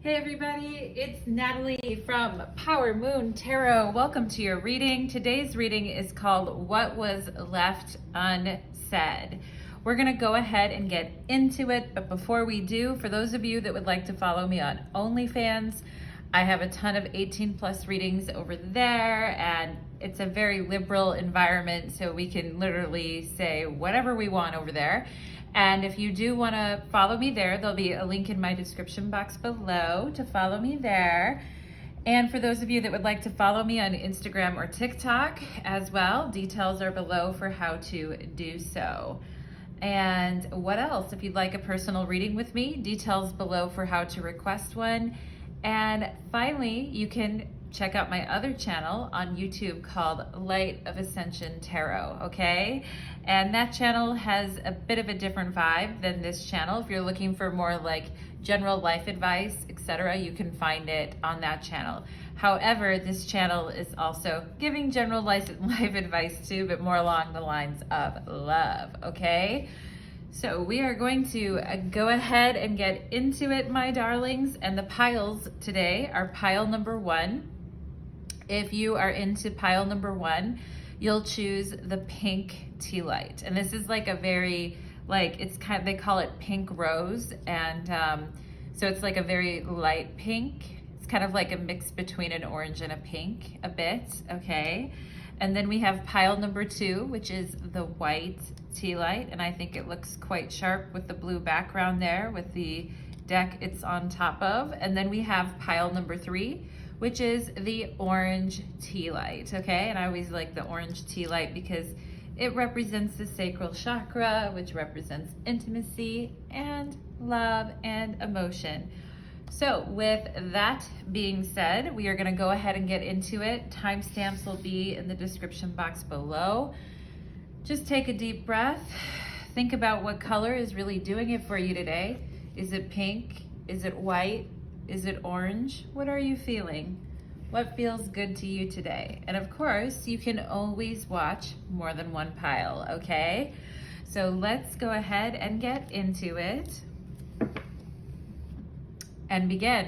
Hey everybody, it's Natalie from Power Moon Tarot. Welcome to your reading. Today's reading is called What Was Left Unsaid. We're going to go ahead and get into it, but before we do, for those of you that would like to follow me on OnlyFans, I have a ton of 18 plus readings over there, and it's a very liberal environment, so we can literally say whatever we want over there. And if you do want to follow me there, there'll be a link in my description box below to follow me there. And for those of you that would like to follow me on Instagram or TikTok as well, details are below for how to do so. And what else? If you'd like a personal reading with me, details below for how to request one. And finally, you can check out my other channel on YouTube called Light of Ascension Tarot, okay? And that channel has a bit of a different vibe than this channel. If you're looking for more like general life advice, etc., you can find it on that channel. However, this channel is also giving general life advice too, but more along the lines of love, okay? So we are going to go ahead and get into it, my darlings. And the piles today are pile number 1. If you are into pile number 1, you'll choose the pink tea light. And this is like a very, like, it's kind of, they call it pink rose. And so it's like a very light pink. It's kind of like a mix between an orange and a pink a bit, okay? And then we have pile number 2, which is the white tea light. And I think it looks quite sharp with the blue background there with the deck it's on top of. And then we have pile number 3, which is the orange tea light, okay? And I always like the orange tea light because it represents the sacral chakra, which represents intimacy and love and emotion. So with that being said, we are gonna go ahead and get into it. Timestamps will be in the description box below. Just take a deep breath. Think about what color is really doing it for you today. Is it pink? Is it white? Is it orange? What are you feeling? What feels good to you today? And of course, you can always watch more than one pile, okay? So let's go ahead and get into it and begin.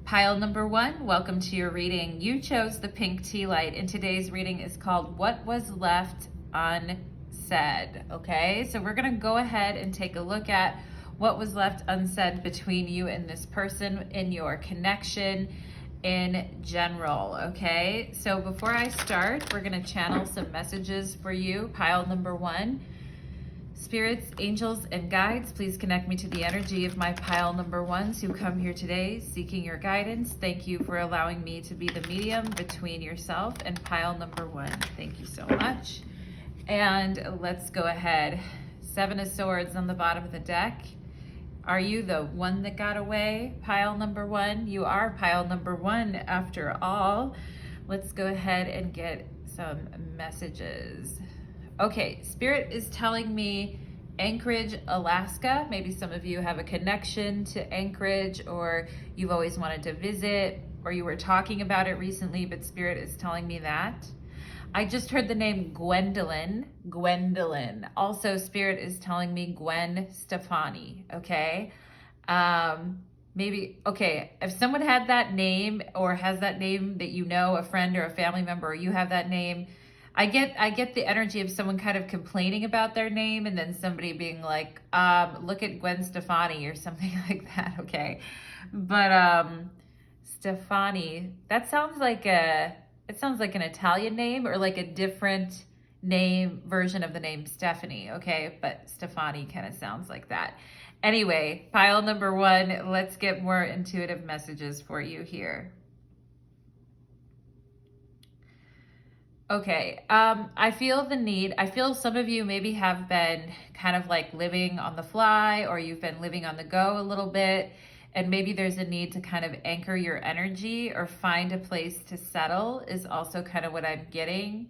Pile number 1, welcome to your reading. You chose the pink tea light, and today's reading is called What Was Left Unsaid, okay? So we're gonna go ahead and take a look at what was left unsaid between you and this person in your connection in general, okay? So before I start, we're gonna channel some messages for you. Pile number 1, spirits, angels, and guides, please connect me to the energy of my pile number 1s who come here today seeking your guidance. Thank you for allowing me to be the medium between yourself and pile number 1. Thank you so much. And let's go ahead. 7 of Swords on the bottom of the deck. Are you the one that got away? Pile number 1. You are pile number 1 after all. Let's go ahead and get some messages. Okay, Spirit is telling me Anchorage, Alaska. Maybe some of you have a connection to Anchorage, or you've always wanted to visit, or you were talking about it recently, but Spirit is telling me that. I just heard the name Gwendolyn. Also, Spirit is telling me Gwen Stefani, okay? Maybe, okay, if someone had that name or has that name that you know, a friend or a family member, or you have that name, I get the energy of someone kind of complaining about their name and then somebody being like, look at Gwen Stefani or something like that, okay? But Stefani, that sounds like it sounds like an Italian name or like a different name version of the name Stephanie, okay? But Stefani kind of sounds like that. Anyway, pile number 1, let's get more intuitive messages for you here. Okay, I feel some of you maybe have been kind of like living on the fly, or you've been living on the go a little bit. And maybe there's a need to kind of anchor your energy or find a place to settle is also kind of what I'm getting.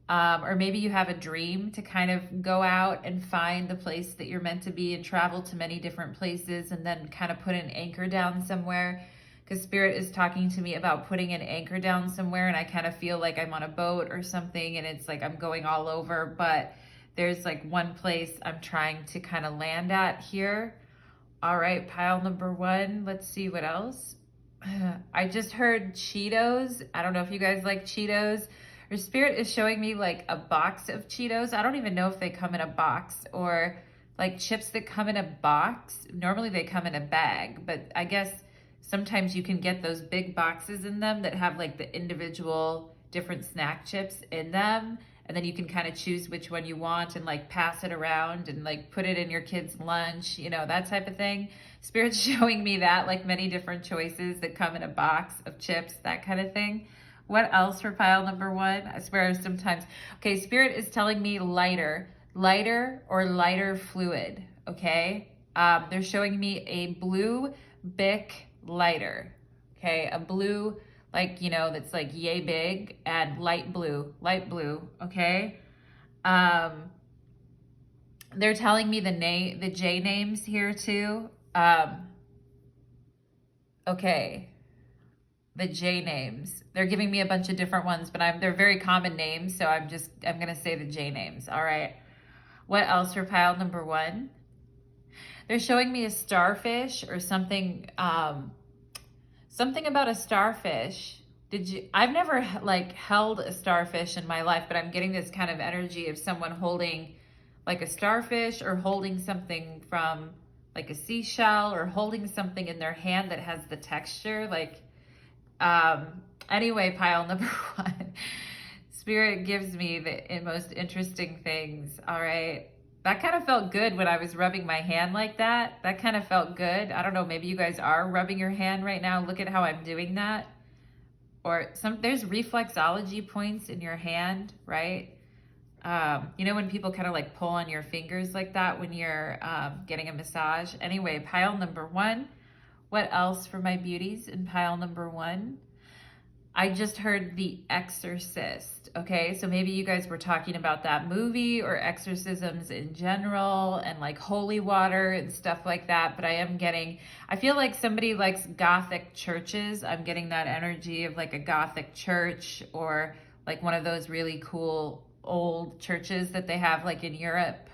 Or maybe you have a dream to kind of go out and find the place that you're meant to be and travel to many different places and then kind of put an anchor down somewhere. Because Spirit is talking to me about putting an anchor down somewhere, and I kind of feel like I'm on a boat or something and it's like I'm going all over, but there's like one place I'm trying to kind of land at here. All right, pile number one. Let's see what else. I just heard Cheetos. I don't know if you guys like Cheetos. Or Spirit is showing me like a box of Cheetos. I don't even know if they come in a box or like chips that come in a box. Normally they come in a bag, but I guess sometimes you can get those big boxes in them that have like the individual different snack chips in them. And then you can kind of choose which one you want and like pass it around and like put it in your kid's lunch, you know, that type of thing. Spirit's showing me that, like many different choices that come in a box of chips, that kind of thing. What else for pile number one? I swear sometimes. Okay, Spirit is telling me lighter or lighter fluid, okay? They're showing me a blue Bic lighter, okay? A blue, like, you know, that's like yay big, and light blue, okay? They're telling me the J names here too. Okay, the J names. They're giving me a bunch of different ones, but they're very common names, so I'm gonna say the J names. All right. What else for pile number one? They're showing me a starfish or something, something about a starfish. I've never like held a starfish in my life, but I'm getting this kind of energy of someone holding like a starfish or holding something from like a seashell or holding something in their hand that has the texture. Like, anyway, pile number one. Spirit gives me the most interesting things. All right. That kind of felt good when I was rubbing my hand like that. That kind of felt good. I don't know, maybe you guys are rubbing your hand right now. Look at how I'm doing that. Or there's reflexology points in your hand, right? You know, when people kind of like pull on your fingers like that when you're getting a massage. Anyway, pile number one. What else for my beauties in pile number one? I just heard The Exorcist, okay? So maybe you guys were talking about that movie or exorcisms in general and like holy water and stuff like that, but I feel like somebody likes Gothic churches. I'm getting that energy of like a Gothic church or like one of those really cool old churches that they have like in Europe.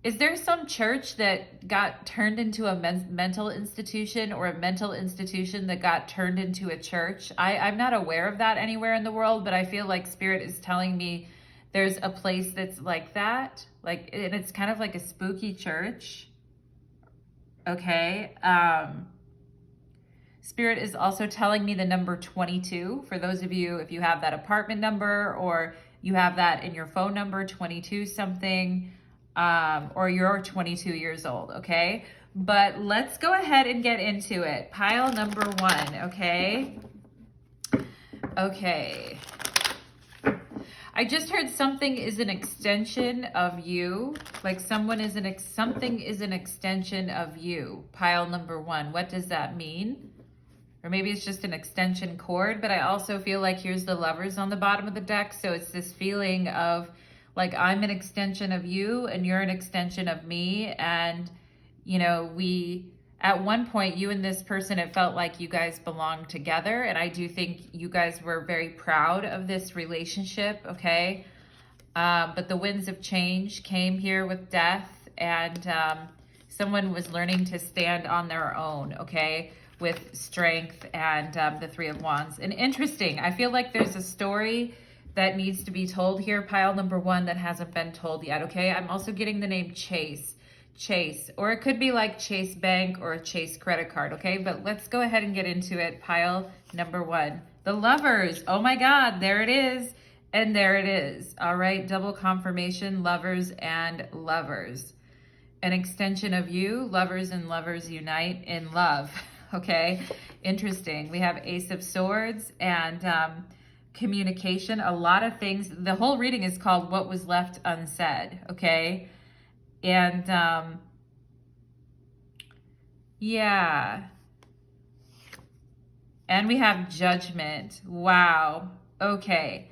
Is there some church that got turned into a mental institution or a mental institution that got turned into a church? I'm not aware of that anywhere in the world, but I feel like Spirit is telling me there's a place that's like that. Like, and it's kind of like a spooky church. Okay. Spirit is also telling me the number 22. For those of you, if you have that apartment number or you have that in your phone number, 22 something. Or you're 22 years old, okay? But let's go ahead and get into it. Pile number one, okay? Okay. I just heard something is an extension of you. Like something is an extension of you. Pile number one. What does that mean? Or maybe it's just an extension cord, but I also feel like here's the Lovers on the bottom of the deck. So it's this feeling of like I'm an extension of you and you're an extension of me. And, you know, at one point, you and this person, it felt like you guys belonged together. And I do think you guys were very proud of this relationship, okay? But the winds of change came here with death and someone was learning to stand on their own, okay? With strength and the Three of Wands. And interesting, I feel like there's a story that needs to be told here, pile number one, that hasn't been told yet, okay? I'm also getting the name Chase, or it could be like Chase Bank or Chase credit card, okay? But let's go ahead and get into it. Pile number one, the Lovers. Oh my God, there it is. And there it is. All right, double confirmation, Lovers and Lovers. An extension of you, Lovers and Lovers unite in love, okay? Interesting. We have Ace of Swords and communication, a lot of things. The whole reading is called What Was Left Unsaid, okay? And yeah. And we have Judgment. Wow. Okay.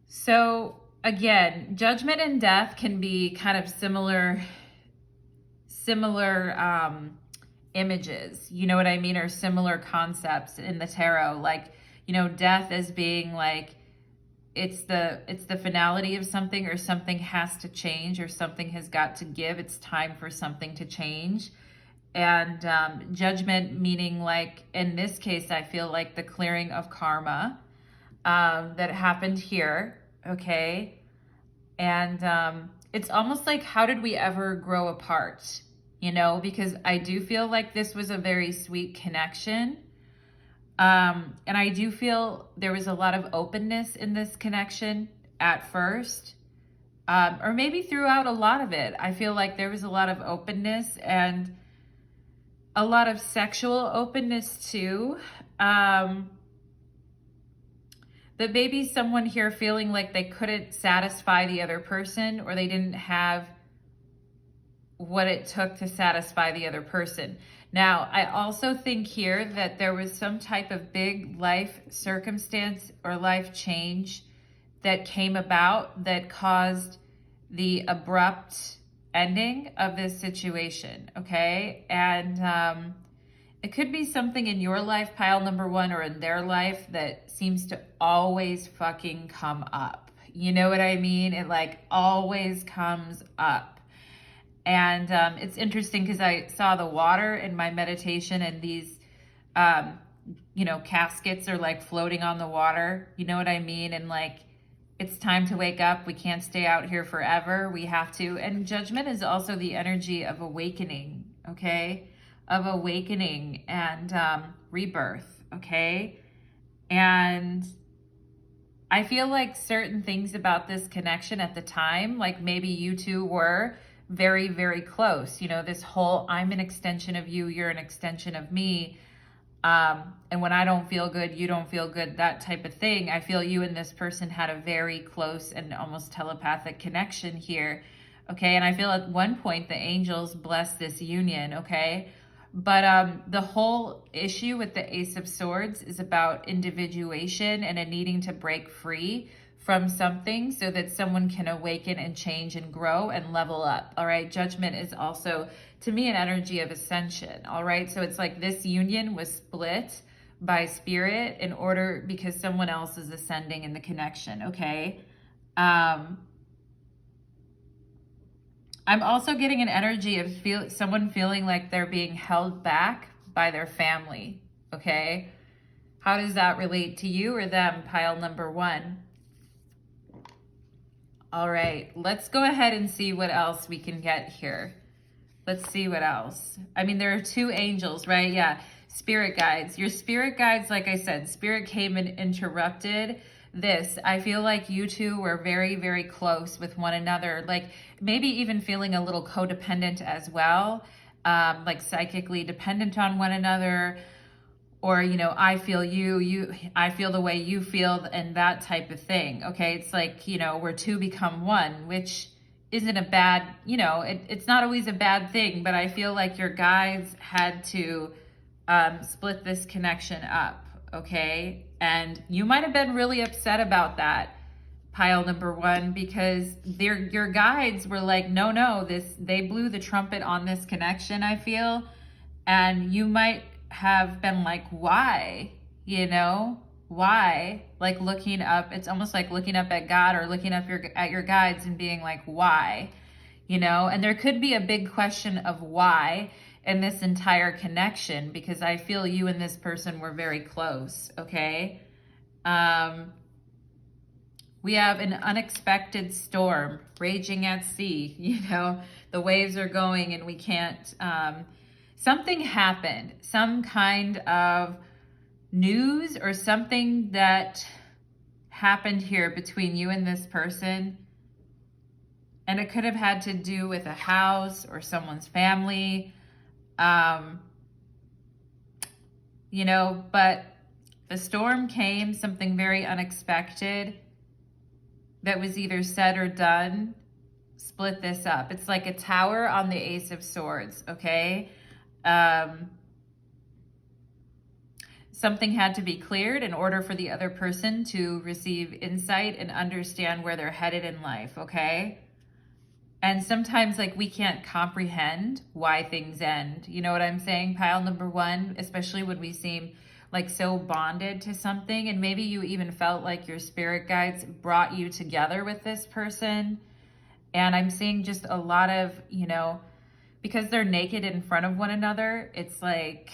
So again, Judgment and Death can be kind of similar images, you know what I mean, or similar concepts in the tarot. Like, you know, death as being like, it's the finality of something, or something has to change, or something has got to give. It's time for something to change. And judgment, meaning like in this case, I feel like the clearing of karma that happened here. Okay. And it's almost like, how did we ever grow apart? You know, because I do feel like this was a very sweet connection. And I do feel there was a lot of openness in this connection at first, or maybe throughout a lot of it. I feel like there was a lot of openness and a lot of sexual openness too. But maybe someone here feeling like they couldn't satisfy the other person, or they didn't have what it took to satisfy the other person. Now, I also think here that there was some type of big life circumstance or life change that came about that caused the abrupt ending of this situation, okay? And it could be something in your life, pile number one, or in their life that seems to always fucking come up. You know what I mean? It like always comes up. And it's interesting because I saw the water in my meditation, and these, you know, caskets are like floating on the water. You know what I mean? And like, it's time to wake up. We can't stay out here forever. We have to. And judgment is also the energy of awakening, okay? Of awakening and rebirth, okay? And I feel like certain things about this connection at the time, like maybe you two were very, very close. You know, this whole, I'm an extension of you, you're an extension of me. And when I don't feel good, you don't feel good, that type of thing. I feel you and this person had a very close and almost telepathic connection here. Okay. And I feel at one point the angels blessed this union. Okay. But the whole issue with the Ace of Swords is about individuation and a needing to break free from something so that someone can awaken and change and grow and level up. All right. Judgment is also, to me, an energy of ascension. All right. So it's like this union was split by spirit in order, because someone else is ascending in the connection. Okay. I'm also getting an energy of someone feeling like they're being held back by their family. Okay. How does that relate to you or them, pile number one? All right, let's go ahead and see what else we can get here. Let's see what else. I mean, there are two angels, right? Yeah, spirit guides. Your spirit guides, like I said, spirit came and interrupted this. I feel like you two were very, very close with one another, like maybe even feeling a little codependent as well, like psychically dependent on one another. Or, you know, I feel I feel the way you feel, and that type of thing. Okay. It's like, you know, where two become one, which isn't a bad, you know, it's not always a bad thing, but I feel like your guides had to split this connection up. Okay. And you might have been really upset about that, pile number one, because your guides were like, no, they blew the trumpet on this connection, I feel. And you might have been like, why? You know, why? Like looking up, it's almost like looking up at God or looking up at your guides and being like, why? You know, and there could be a big question of why in this entire connection, because I feel you and this person were very close. Okay. We have an unexpected storm raging at sea. You know, the waves are going and we can't, something happened, some kind of news or something that happened here between you and this person. And it could have had to do with a house or someone's family, you know, but the storm came, something very unexpected that was either said or done, split this up. It's like a tower on the Ace of Swords, okay? Something had to be cleared in order for the other person to receive insight and understand where they're headed in life, okay? And sometimes like we can't comprehend why things end. You know what I'm saying? Pile number one, especially when like so bonded to something, and maybe you even felt like your spirit guides brought you together with this person. And I'm seeing just a lot of, you know, because they're naked in front of one another, it's like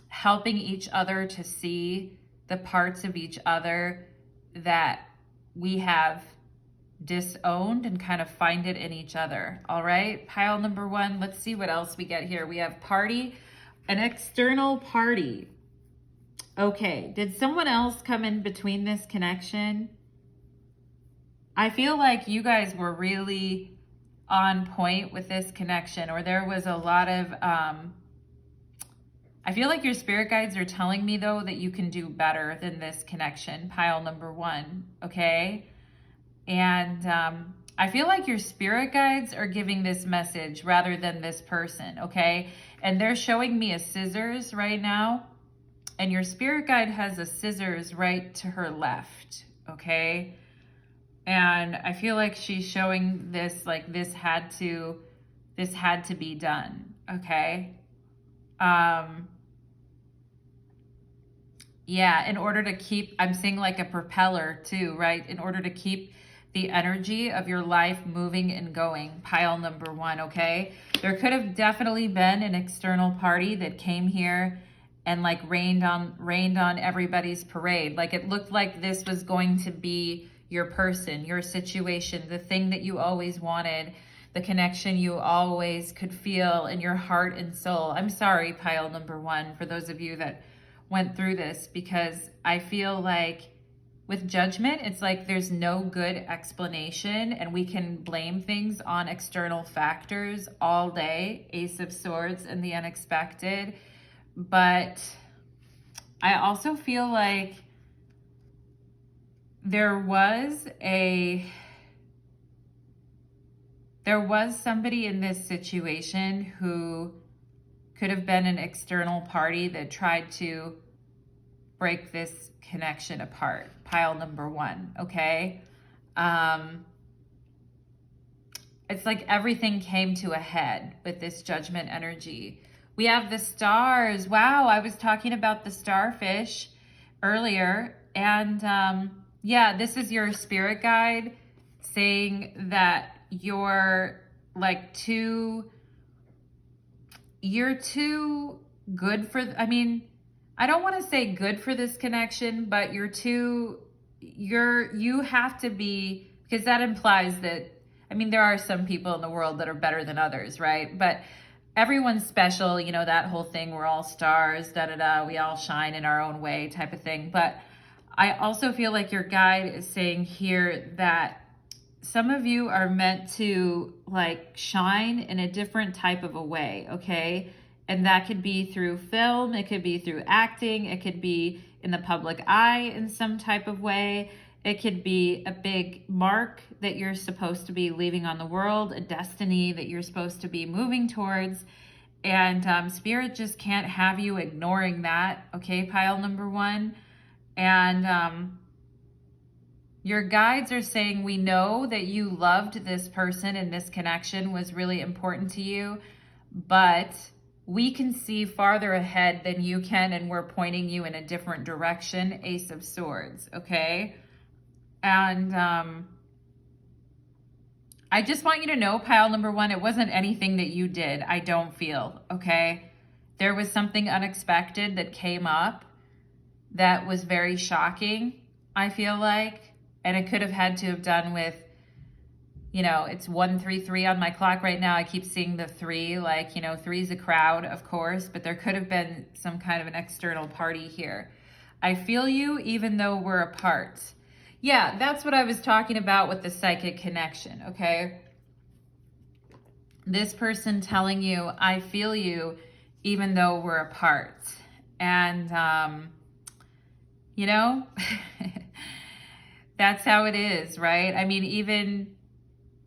helping each other to see the parts of each other that we have disowned and kind of find it in each other. All right, pile number one, let's see what else we get here. We have party, an external party. Okay, did someone else come in between this connection? I feel like you guys were really on point with this connection, or there was a lot of, I feel like your spirit guides are telling me though that you can do better than this connection, pile number one, okay? And I feel like your spirit guides are giving this message rather than this person, okay? And they're showing me a scissors right now, and your spirit guide has a scissors right to her left, okay? And I feel like she's showing this, like this had to be done, okay? Yeah, in order to keep, I'm seeing like a propeller too, right? In order to keep the energy of your life moving and going, pile number one, okay? There could have definitely been an external party that came here and like rained on everybody's parade. Like it looked like this was going to be your person, your situation, the thing that you always wanted, the connection you always could feel in your heart and soul. I'm sorry, pile number one, for those of you that went through this, because I feel like with judgment, it's like there's no good explanation, and we can blame things on external factors all day, Ace of Swords and the unexpected. But I also feel like there was somebody in this situation who could have been an external party that tried to break this connection apart, pile number one, okay? It's like everything came to a head with this judgment energy. We have the stars. Wow, I was talking about the starfish earlier, and yeah, this is your spirit guide saying that you're too good for, I mean, I don't want to say good for this connection, but you have to be, because that implies that, I mean, there are some people in the world that are better than others, right? But everyone's special, you know, that whole thing, we're all stars, da-da-da, we all shine in our own way type of thing. But I also feel like your guide is saying here that some of you are meant to like shine in a different type of a way, okay? And that could be through film, it could be through acting, it could be in the public eye in some type of way. It could be a big mark that you're supposed to be leaving on the world, a destiny that you're supposed to be moving towards. And Spirit just can't have you ignoring that, okay, pile number one. And your guides are saying, we know that you loved this person and this connection was really important to you, but we can see farther ahead than you can, and we're pointing you in a different direction, Ace of Swords, okay? And I just want you to know, pile number one, it wasn't anything that you did, I don't feel, okay? There was something unexpected that came up that was very shocking, I feel like. And it could have had to have done with, you know, it's 133 on my clock right now. I keep seeing the 3, like, you know, 3's a crowd, of course, but there could have been some kind of an external party here. I feel you even though we're apart. Yeah, that's what I was talking about with the psychic connection, okay? This person telling you, I feel you even though we're apart. And, you know, that's how it is, right? I mean, even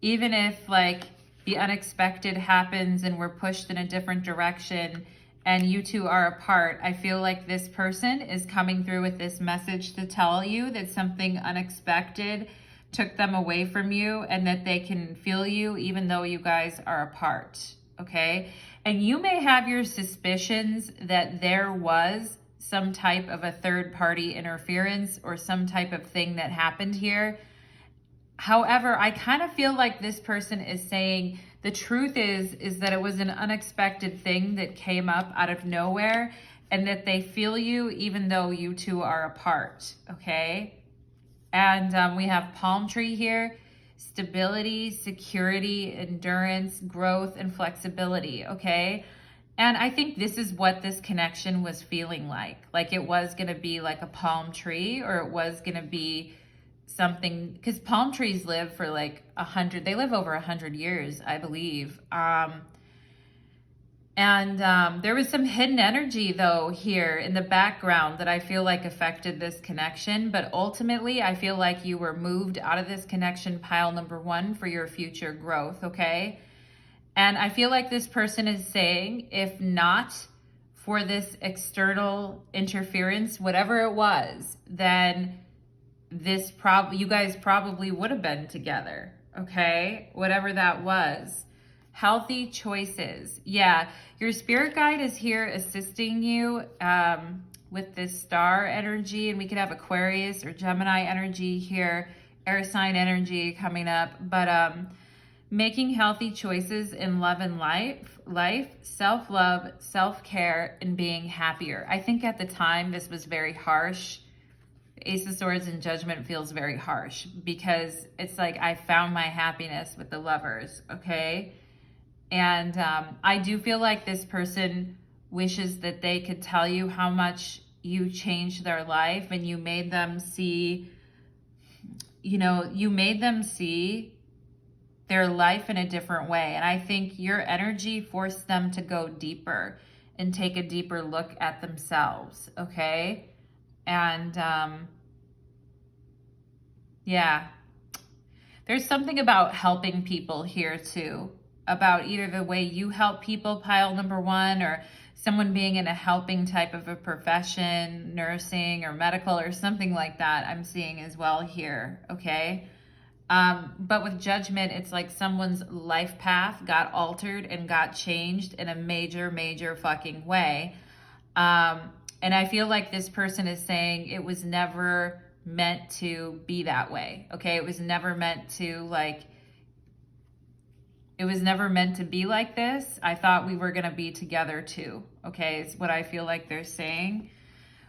if like the unexpected happens and we're pushed in a different direction and you two are apart, I feel like this person is coming through with this message to tell you that something unexpected took them away from you and that they can feel you even though you guys are apart, okay? And you may have your suspicions that there was some type of a third party interference or some type of thing that happened here. However, I kind of feel like this person is saying the truth is that it was an unexpected thing that came up out of nowhere, and that they feel you even though you two are apart, okay? And we have palm tree here, stability, security, endurance, growth, and flexibility, okay? And I think this is what this connection was feeling like. Like it was gonna be like a palm tree, or it was gonna be something, because palm trees live for like 100, they live over 100 years, I believe. There was some hidden energy though here in the background that I feel like affected this connection, but ultimately I feel like you were moved out of this connection, pile number 1, for your future growth, okay? And I feel like this person is saying, if not for this external interference, whatever it was, then you guys probably would have been together, okay? Whatever that was. Healthy choices. Yeah, your spirit guide is here assisting you with this star energy, and we could have Aquarius or Gemini energy here, air sign energy coming up, but making healthy choices in love and life, self-love, self-care, and being happier. I think at the time this was very harsh. Ace of Swords and Judgment feels very harsh because it's like I found my happiness with the Lovers, okay? And I do feel like this person wishes that they could tell you how much you changed their life, and you made them see, you made them see their life in a different way. And I think your energy forced them to go deeper and take a deeper look at themselves, okay? And yeah, there's something about helping people here too, about either the way you help people, pile number 1, or someone being in a helping type of a profession, nursing or medical or something like that, I'm seeing as well here, okay? But with Judgment, it's like someone's life path got altered and got changed in a major fucking way. And I feel like this person is saying it was never meant to be that way, okay? It was never meant to be like this. I thought we were going to be together too, okay? It's what I feel like they're saying.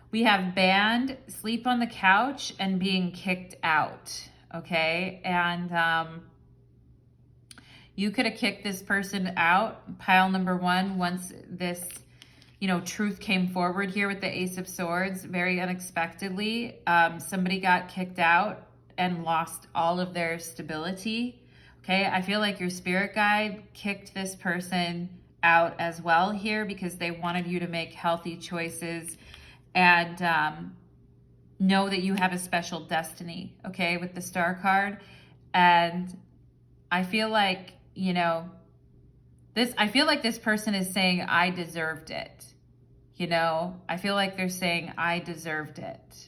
We have banned, sleep on the couch, and being kicked out, okay? And you could have kicked this person out, pile number 1, once this, truth came forward here with the Ace of Swords, very unexpectedly. Somebody got kicked out and lost all of their stability. Okay, I feel like your spirit guide kicked this person out as well here because they wanted you to make healthy choices and know that you have a special destiny, okay, with the Star card. And I feel like, I feel like this person is saying, I deserved it. I feel like they're saying, I deserved it.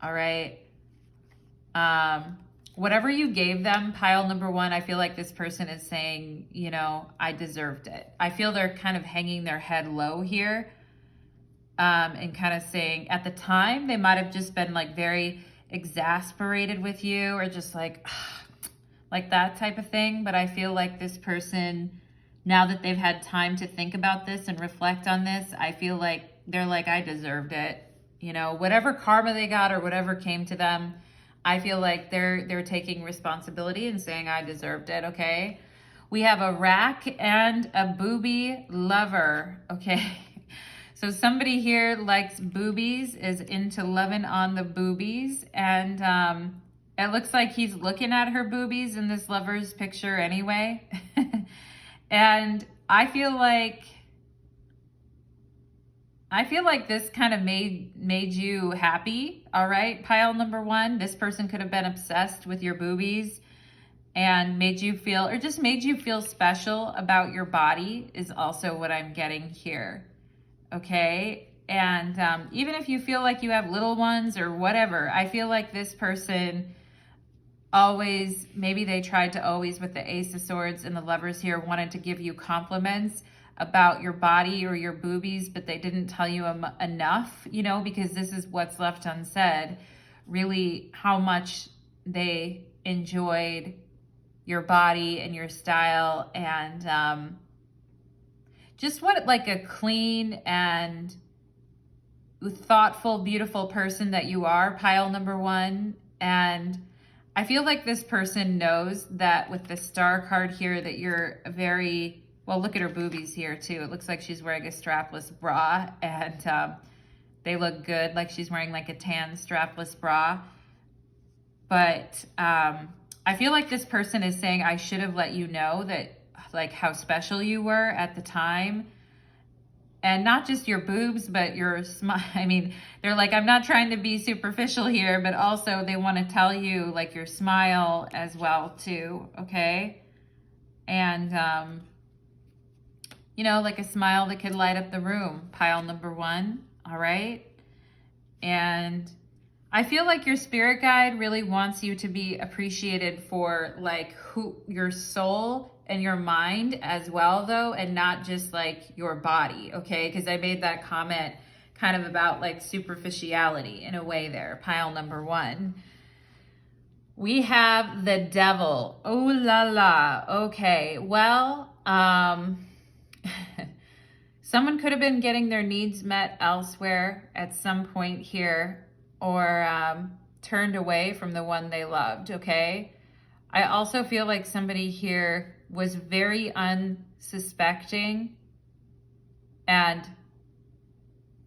All right. Whatever you gave them, pile number 1, I feel like this person is saying, I deserved it. I feel they're kind of hanging their head low here, and kind of saying, at the time, they might have just been like very exasperated with you, or just like that type of thing. But I feel like this person, now that they've had time to think about this and reflect on this, I feel like they're like, I deserved it. Whatever karma they got or whatever came to them, I feel like they're taking responsibility and saying, I deserved it, okay? We have a rack and a booby lover, okay? So somebody here likes boobies, is into loving on the boobies, and it looks like he's looking at her boobies in this lover's picture anyway. And I feel like this kind of made you happy, all right? Pile number 1, this person could have been obsessed with your boobies and made you feel, or just made you feel special about your body is also what I'm getting here, okay? And even if you feel like you have little ones or whatever, I feel like this person always, maybe they tried to always, with the Ace of Swords and the Lovers here, wanted to give you compliments about your body or your boobies, but they didn't tell you enough, you know, because this is what's left unsaid, really how much they enjoyed your body and your style, and just what like a clean and thoughtful, beautiful person that you are, pile number one. And I feel like this person knows that with the star card here that you're a very, well, look at her boobies here too. It looks like she's wearing a strapless bra, and they look good, like she's wearing like a tan strapless bra. But I feel like this person is saying, I should have let you know that, like, how special you were at the time. And not just your boobs, but your smile. I mean, they're like, I'm not trying to be superficial here, but also they want to tell you like your smile as well too, okay? And, you know, like a smile that could light up the room, pile number one, all right? And I feel like your spirit guide really wants you to be appreciated for like who your soul and your mind as well though, and not just like your body, okay? Because I made that comment kind of about like superficiality in a way there, pile number one. We have the devil. Oh la la. Okay, well, someone could have been getting their needs met elsewhere at some point here, or turned away from the one they loved, okay? I also feel like somebody here was very unsuspecting and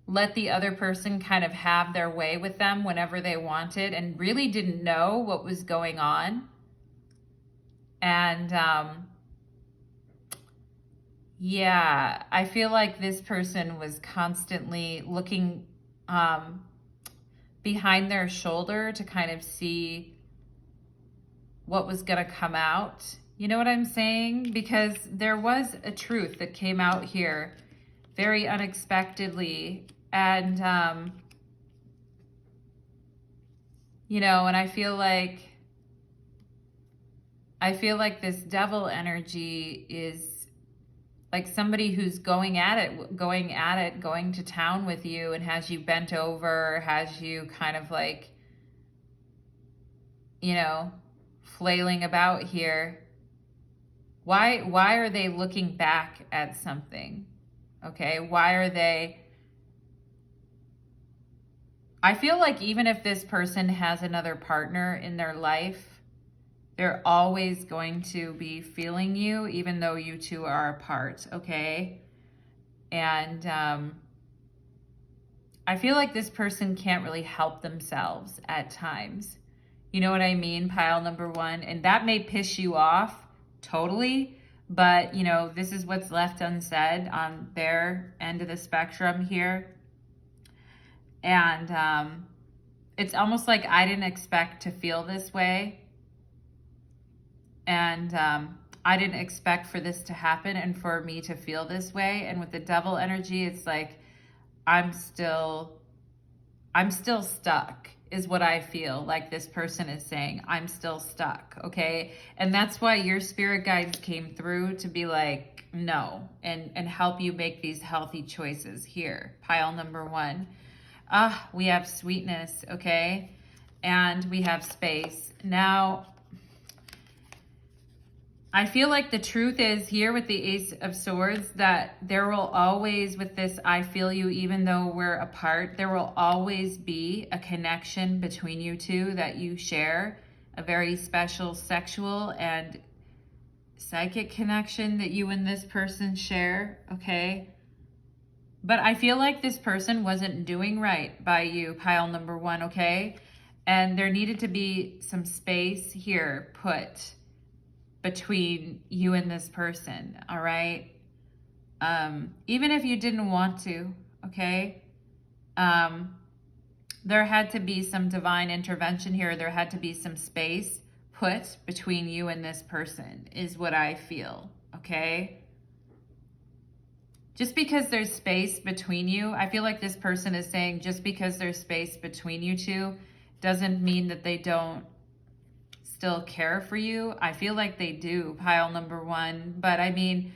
let the other person kind of have their way with them whenever they wanted and really didn't know what was going on. And yeah, I feel like this person was constantly looking behind their shoulder to kind of see what was going to come out. You know what I'm saying? Because there was a truth that came out here very unexpectedly. And, you know, and I feel like this devil energy is like somebody who's going to town with you and has you bent over, has you kind of like, you know, flailing about here. Why are they looking back at something? Okay, why are they? I feel like even if this person has another partner in their life, they're always going to be feeling you, even though you two are apart, okay? And I feel like this person can't really help themselves at times. You know what I mean, pile number one? And that may piss you off totally, but you know, this is what's left unsaid on their end of the spectrum here. And it's almost like I didn't expect to feel this way. And I didn't expect for this to happen and for me to feel this way. And with the devil energy, it's like, I'm still stuck is what I feel like this person is saying. I'm still stuck, okay? And that's why your spirit guides came through to be like, no, and help you make these healthy choices here. Pile number one. We have sweetness, okay? And we have space. Now, I feel like the truth is here with the Ace of Swords that there will always, with this I feel you even though we're apart, there will always be a connection between you two that you share, a very special sexual and psychic connection that you and this person share, okay? But I feel like this person wasn't doing right by you, pile number one, okay? And there needed to be some space here put between you and this person, all right? Even if you didn't want to, okay? There had to be some divine intervention here. There had to be some space put between you and this person is what I feel, okay? Just because there's space between you, I feel like this person is saying just because there's space between you two doesn't mean that they don't still care for you. I feel like they do, pile number one. But I mean,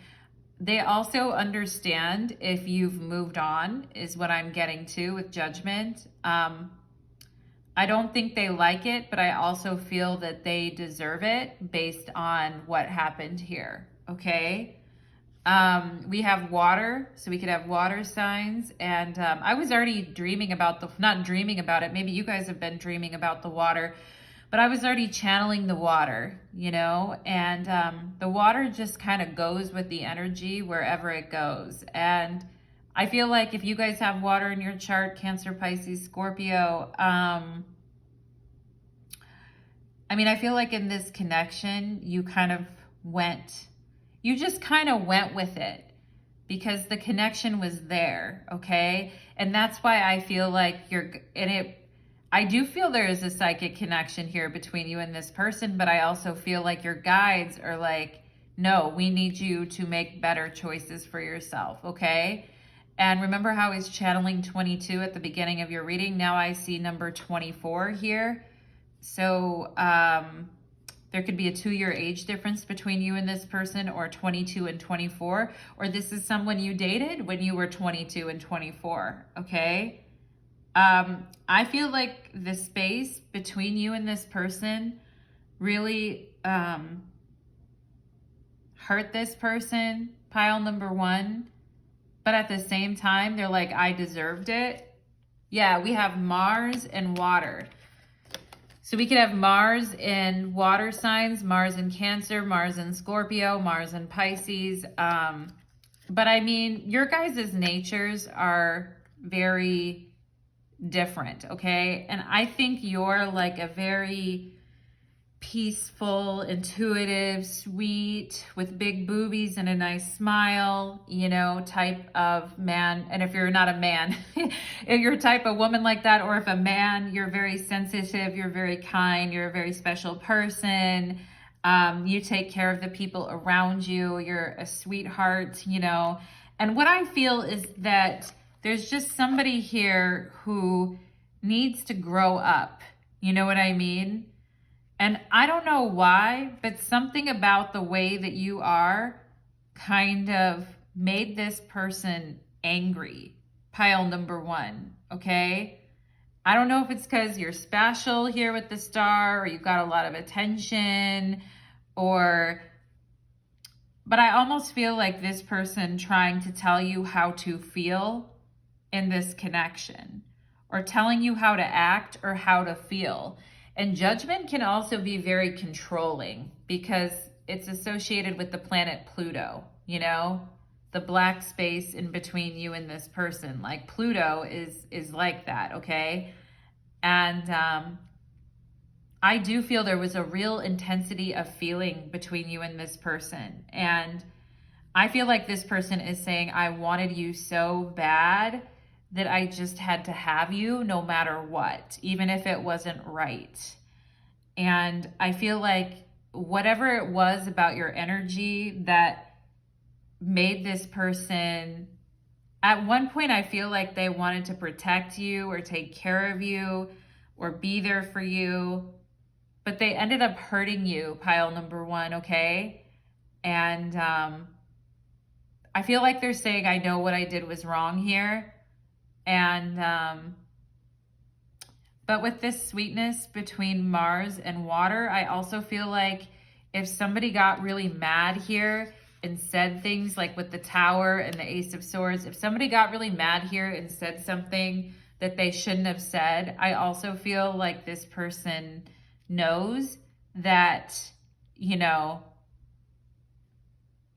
They also understand if you've moved on, is what I'm getting to with Judgment. I don't think they like it, but I also feel that they deserve it based on what happened here, okay? We have water, so we could have water signs. And I was already dreaming about not dreaming about it, maybe you guys have been dreaming about the water, but I was already channeling the water, you know? And the water just kind of goes with the energy wherever it goes. And I feel like if you guys have water in your chart, Cancer, Pisces, Scorpio, I mean, I feel like in this connection, you just kind of went with it because the connection was there, okay? And that's why I feel like I do feel there is a psychic connection here between you and this person, but I also feel like your guides are like, no, we need you to make better choices for yourself, okay? And remember how I was channeling 22 at the beginning of your reading? Now I see number 24 here. So there could be a 2-year age difference between you and this person, or 22 and 24, or this is someone you dated when you were 22 and 24, okay? I feel like the space between you and this person really hurt this person, pile number 1, but at the same time, they're like, I deserved it. Yeah, we have Mars and water. So we could have Mars in water signs, Mars in Cancer, Mars in Scorpio, Mars in Pisces. But I mean, your guys' natures are very different, okay? And I think you're like a very peaceful, intuitive, sweet, with big boobies and a nice smile, you know, type of man. And if you're not a man, if you're a type of woman like that, or if a man, you're very sensitive, you're very kind, you're a very special person. You take care of the people around you. You're a sweetheart, you know. And what I feel is that there's just somebody here who needs to grow up. You know what I mean? And I don't know why, but something about the way that you are kind of made this person angry. Pile number 1, okay? I don't know if it's because you're special here with the star, or you got a lot of attention, but I almost feel like this person trying to tell you how to feel in this connection, or telling you how to act or how to feel. And Judgment can also be very controlling because it's associated with the planet Pluto, you know, the black space in between you and this person. Like Pluto is like that, okay? And I do feel there was a real intensity of feeling between you and this person. And I feel like this person is saying, I wanted you so bad that I just had to have you no matter what, even if it wasn't right. And I feel like whatever it was about your energy that made this person, at one point I feel like they wanted to protect you or take care of you or be there for you, but they ended up hurting you, pile number 1, okay? And I feel like they're saying, I know what I did was wrong here. And, but with this sweetness between Mars and water, I also feel like if somebody got really mad here and said things like with the Tower and the Ace of Swords, if somebody got really mad here and said something that they shouldn't have said, I also feel like this person knows that, you know,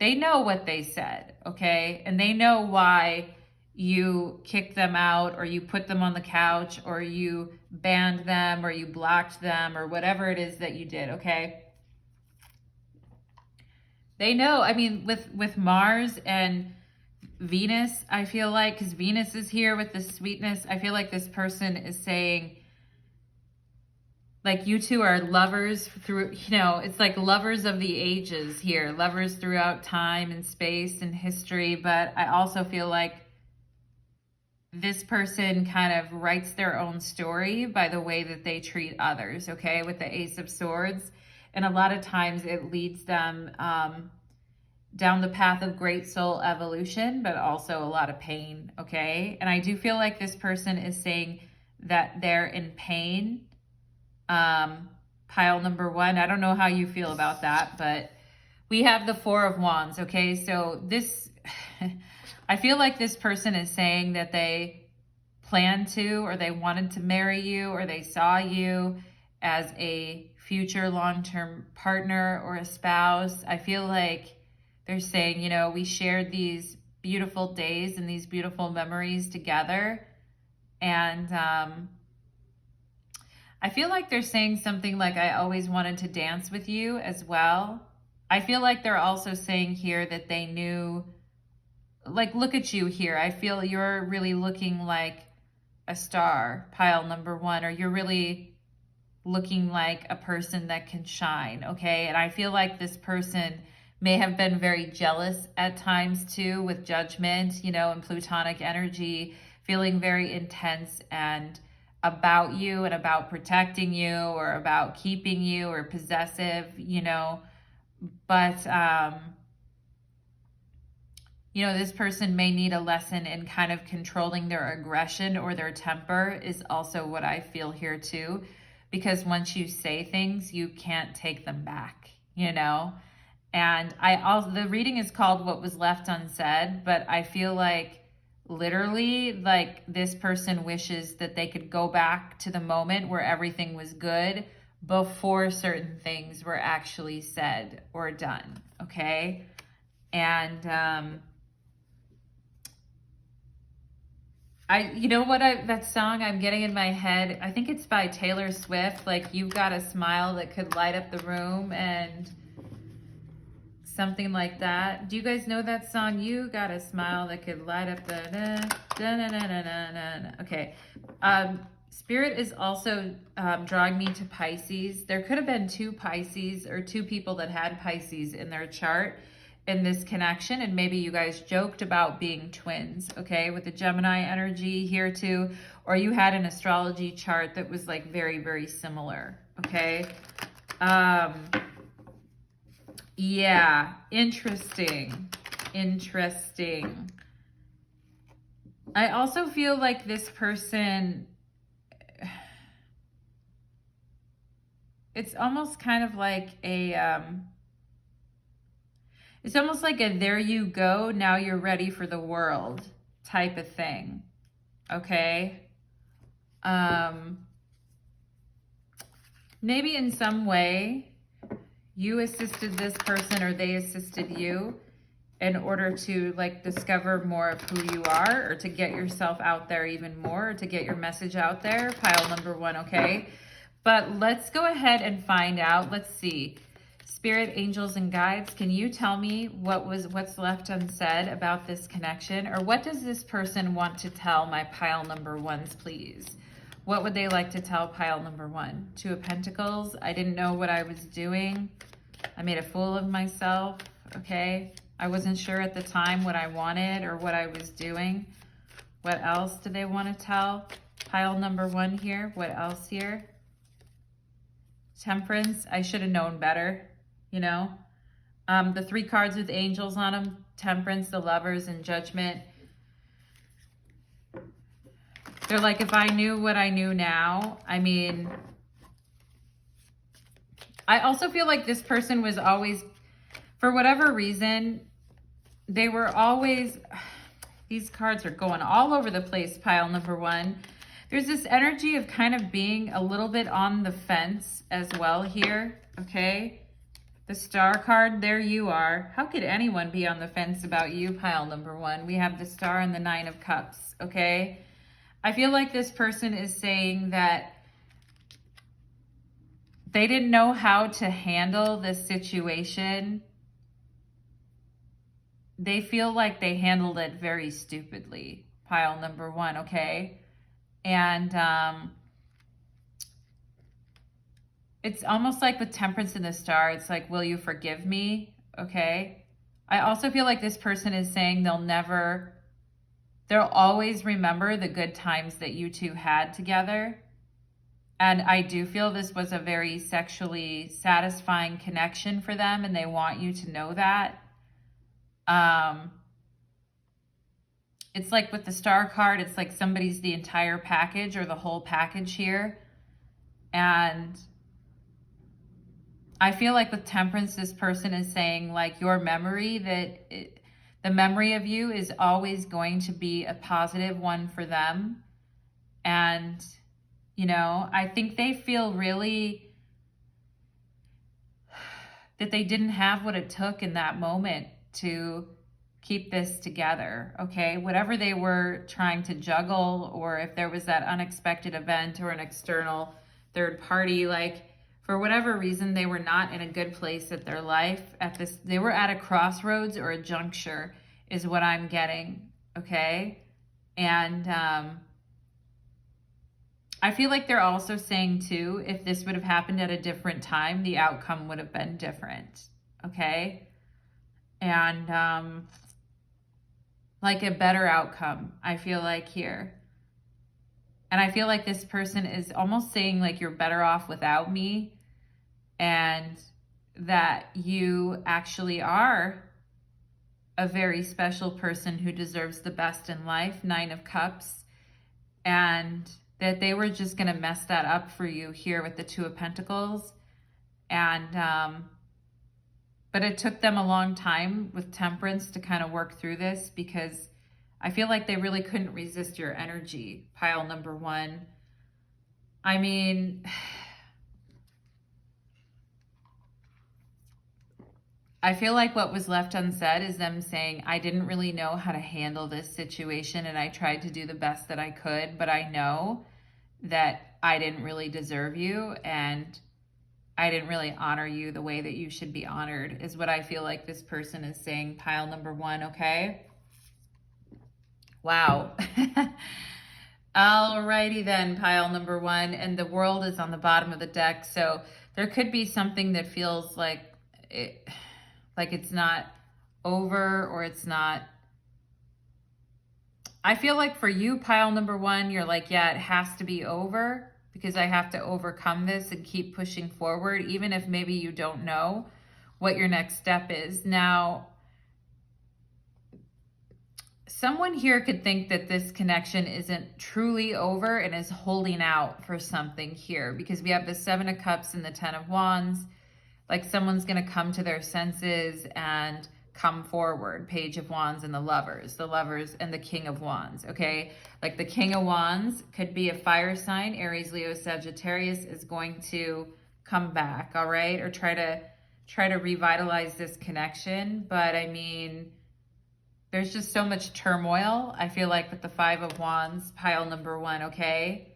they know what they said, okay? And they know why you kicked them out, or you put them on the couch, or you banned them, or you blocked them, or whatever it is that you did, okay? They know. I mean, with Mars and Venus, I feel like, because Venus is here with the sweetness, I feel like this person is saying, like, you two are lovers through, you know, it's like lovers of the ages here, lovers throughout time and space and history. But I also feel like this person kind of writes their own story by the way that they treat others, okay, with the Ace of Swords. And a lot of times it leads them down the path of great soul evolution, but also a lot of pain, okay? And I do feel like this person is saying that they're in pain. Pile number one, I don't know how you feel about that, but we have the Four of Wands, okay? So this, I feel like this person is saying that they planned to, or they wanted to marry you, or they saw you as a future long-term partner or a spouse. I feel like they're saying, you know, we shared these beautiful days and these beautiful memories together. And I feel like they're saying something like, I always wanted to dance with you as well. I feel like they're also saying here that they knew, like, look at you here. I feel you're really looking like a star, pile number one, or you're really looking like a person that can shine, okay? And I feel like this person may have been very jealous at times too, with judgment, you know, and Plutonic energy, feeling very intense and about you and about protecting you or about keeping you, or possessive, you know. But you know, this person may need a lesson in kind of controlling their aggression or their temper, is also what I feel here too. Because once you say things, you can't take them back, you know. And the reading is called What Was Left Unsaid, but I feel like literally, like, this person wishes that they could go back to the moment where everything was good before certain things were actually said or done, okay? And you know what, that song I'm getting in my head, I think it's by Taylor Swift, like, you've got a smile that could light up the room, and something like that. Do you guys know that song? You got a smile that could light up the okay. Spirit is also drawing me to Pisces. There could have been two Pisces, or two people that had Pisces in their chart in this connection, and maybe you guys joked about being twins, okay, with the Gemini energy here too, or you had an astrology chart that was like very, very similar, okay? Yeah, interesting. I also feel like this person, it's almost kind of like it's almost like a there you go, now you're ready for the world type of thing, okay? Maybe in some way you assisted this person, or they assisted you, in order to, like, discover more of who you are, or to get yourself out there even more, or to get your message out there, pile number one, okay? But let's go ahead and find out. Let's see. Spirit, angels, and guides, can you tell me what's left unsaid about this connection? Or what does this person want to tell my pile number ones, please? What would they like to tell pile number one? Two of Pentacles. I didn't know what I was doing. I made a fool of myself, okay? I wasn't sure at the time what I wanted or what I was doing. What else do they want to tell? Pile number one here. What else here? Temperance. I should have known better, you know? The three cards with angels on them. Temperance, the Lovers, and Judgment. They're like, if I knew what I knew now, I mean, I also feel like this person was always, for whatever reason, they were always, these cards are going all over the place, pile number one. There's this energy of kind of being a little bit on the fence as well here, okay? The Star card, there you are. How could anyone be on the fence about you, pile number one? We have the Star and the Nine of Cups, okay? I feel like this person is saying that they didn't know how to handle this situation. They feel like they handled it very stupidly, pile number one, okay? And it's almost like with Temperance and the Star, it's like, will you forgive me, okay? I also feel like this person is saying they'll always remember the good times that you two had together. And I do feel this was a very sexually satisfying connection for them, and they want you to know that. It's like with the star card, it's like somebody's the entire package or the whole package here. And I feel like with Temperance, this person is saying like your memory, the memory of you is always going to be a positive one for them. And, you know, I think they feel really that they didn't have what it took in that moment to keep this together, okay? Whatever they were trying to juggle, or if there was that unexpected event or an external third party, like for whatever reason, they were not in a good place at their life at this, they were at a crossroads or a juncture is what I'm getting, okay? And I feel like they're also saying too, if this would have happened at a different time, the outcome would have been different, okay? And like a better outcome, I feel like here. And I feel like this person is almost saying like you're better off without me, and that you actually are a very special person who deserves the best in life, 9 of Cups, and that they were just going to mess that up for you here with the 2 of Pentacles. And but it took them a long time with Temperance to kind of work through this, because I feel like they really couldn't resist your energy, pile number 1. I mean, I feel like what was left unsaid is them saying, I didn't really know how to handle this situation, and I tried to do the best that I could, but I know that I didn't really deserve you, and I didn't really honor you the way that you should be honored, is what I feel like this person is saying, pile number 1, okay? Wow. Alrighty then, pile number 1, and the World is on the bottom of the deck, so there could be something that feels like it's not over, or it's not. I feel like for you, pile number 1, you're like, yeah, it has to be over, because I have to overcome this and keep pushing forward, even if maybe you don't know what your next step is. Now, someone here could think that this connection isn't truly over and is holding out for something here, because we have the 7 of Cups and the 10 of Wands. Like someone's going to come to their senses and come forward. Page of Wands and the Lovers and the King of Wands, okay? Like the King of Wands could be a fire sign. Aries, Leo, Sagittarius is going to come back, all right? Or try to revitalize this connection. But I mean, there's just so much turmoil, I feel like, with the 5 of Wands, pile number 1, okay?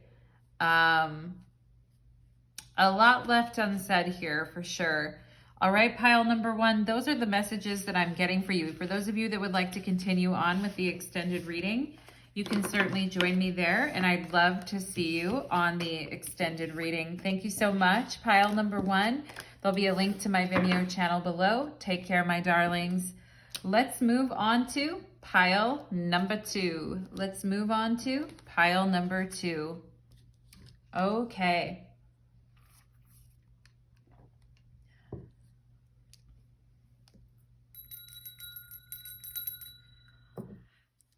A lot left unsaid here for sure. All right, pile number 1, those are the messages that I'm getting for you. For those of you that would like to continue on with the extended reading, you can certainly join me there, and I'd love to see you on the extended reading. Thank you so much, pile number 1. There'll be a link to my Vimeo channel below. Take care, my darlings. Let's move on to pile number 2. Let's move on to pile number 2. Okay.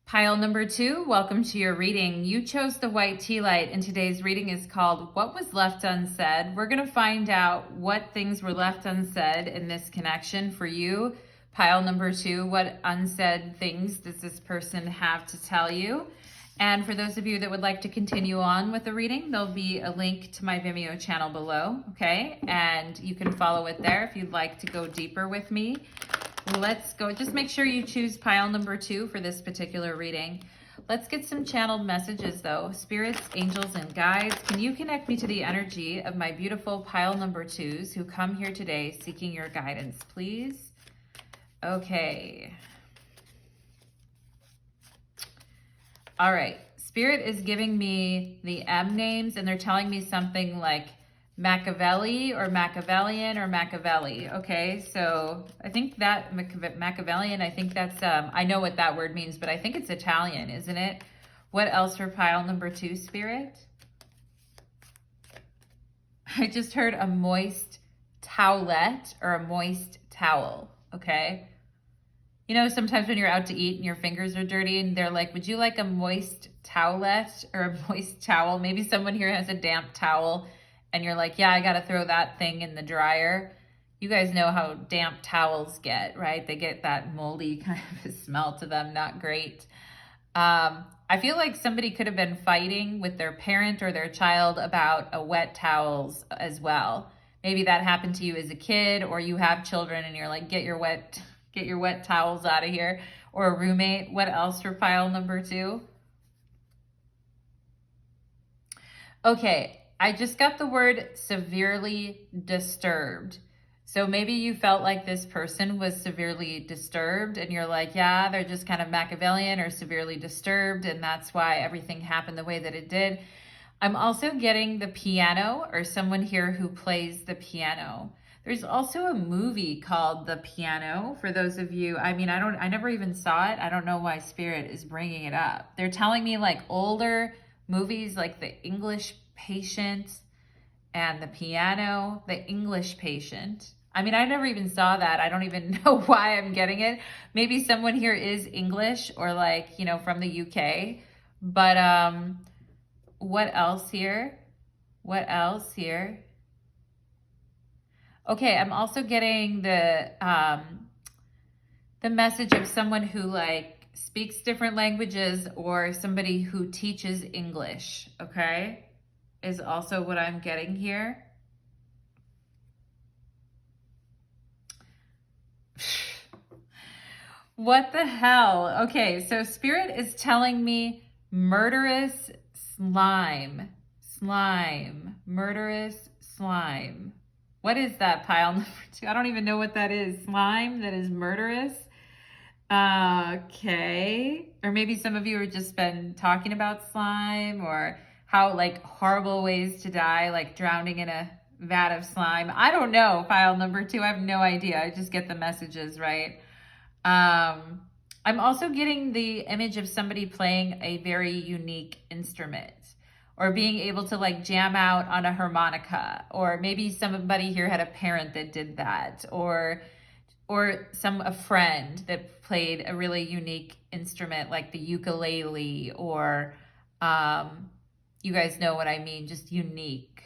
Pile number 2, welcome to your reading. You chose the white tea light, and today's reading is called What Was Left Unsaid. We're going to find out what things were left unsaid in this connection for you. Pile number 2, what unsaid things does this person have to tell you? And for those of you that would like to continue on with the reading, there'll be a link to my Vimeo channel below, okay? And you can follow it there if you'd like to go deeper with me. Let's go. Just make sure you choose pile number 2 for this particular reading. Let's get some channeled messages though. Spirits, angels, and guides, can you connect me to the energy of my beautiful pile number 2s who come here today seeking your guidance, please? Okay. All right. Spirit is giving me the M names, and they're telling me something like Machiavelli or Machiavellian or Machiavelli. Okay, so I think that Machiavellian, I think that's, I know what that word means, but I think it's Italian, isn't it? What else for pile number 2, Spirit? I just heard a moist towelette or a moist towel, okay? You know, sometimes when you're out to eat and your fingers are dirty and they're like, would you like a moist towelette or a moist towel? Maybe someone here has a damp towel and you're like, yeah, I got to throw that thing in the dryer. You guys know how damp towels get, right? They get that moldy kind of smell to them, not great. I feel like somebody could have been fighting with their parent or their child about a wet towels as well. Maybe that happened to you as a kid, or you have children and you're like, get your wet towels out of here, or a roommate. What else for pile number 2? Okay, I just got the word severely disturbed. So maybe you felt like this person was severely disturbed and you're like, yeah, they're just kind of Machiavellian or severely disturbed, and that's why everything happened the way that it did. I'm also getting the piano, or someone here who plays the piano. There's also a movie called The Piano, for those of you, I mean, I never even saw it. I don't know why Spirit is bringing it up. They're telling me like older movies like The English Patient and The Piano, The English Patient. I mean, I never even saw that. I don't even know why I'm getting it. Maybe someone here is English or like, you know, from the UK. But what else here? What else here? Okay, I'm also getting the message of someone who like speaks different languages, or somebody who teaches English, okay? Is also what I'm getting here. What the hell? Okay, so Spirit is telling me murderous slime. Slime. Murderous slime. What is that, pile number 2? I don't even know what that is. Slime that is murderous. Okay. Or maybe some of you have just been talking about slime, or how like horrible ways to die, like drowning in a vat of slime. I don't know, pile number 2. I have no idea. I just get the messages, right? I'm also getting the image of somebody playing a very unique instrument, or being able to like jam out on a harmonica, or maybe somebody here had a parent that did that, or a friend that played a really unique instrument like the ukulele, or you guys know what I mean, just unique.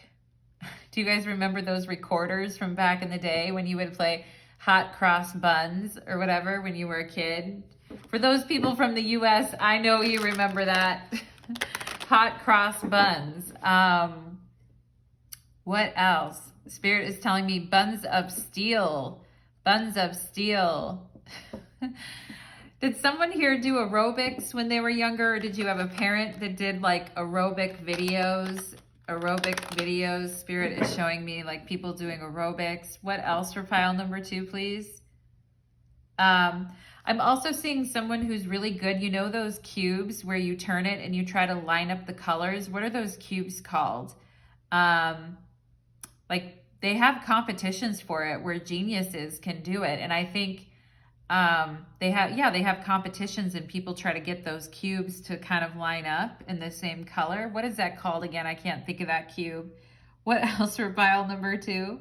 Do you guys remember those recorders from back in the day when you would play hot cross buns or whatever when you were a kid? For those people from the US, I know you remember that. Hot cross buns. What else? Spirit is telling me buns of steel. Buns of steel. Did someone here do aerobics when they were younger, or did you have a parent that did like aerobic videos? Aerobic videos. Spirit is showing me like people doing aerobics. What else for pile number 2, please? I'm also seeing someone who's really good. You know those cubes where you turn it and you try to line up the colors? What are those cubes called? Like they have competitions for it where geniuses can do it. And I think they have competitions, and people try to get those cubes to kind of line up in the same color. What is that called again? I can't think of that cube. What else for pile number 2?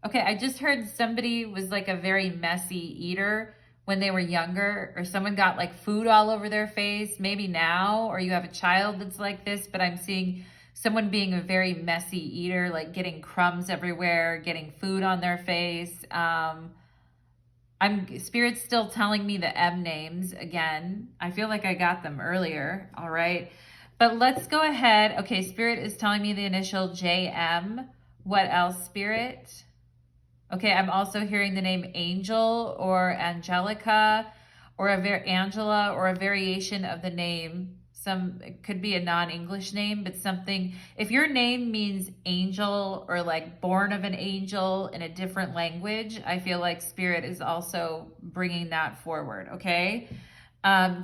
Okay, I just heard somebody was like a very messy eater when they were younger, or someone got like food all over their face, maybe now, or you have a child that's like this, but I'm seeing someone being a very messy eater, like getting crumbs everywhere, getting food on their face. Spirit's still telling me the M names again. I feel like I got them earlier, all right? But let's go ahead. Okay, Spirit is telling me the initial JM. What else, Spirit? Okay, I'm also hearing the name Angel or Angelica, or Angela, or a variation of the name. It could be a non-English name, but something. If your name means angel, or like born of an angel in a different language, I feel like Spirit is also bringing that forward, okay?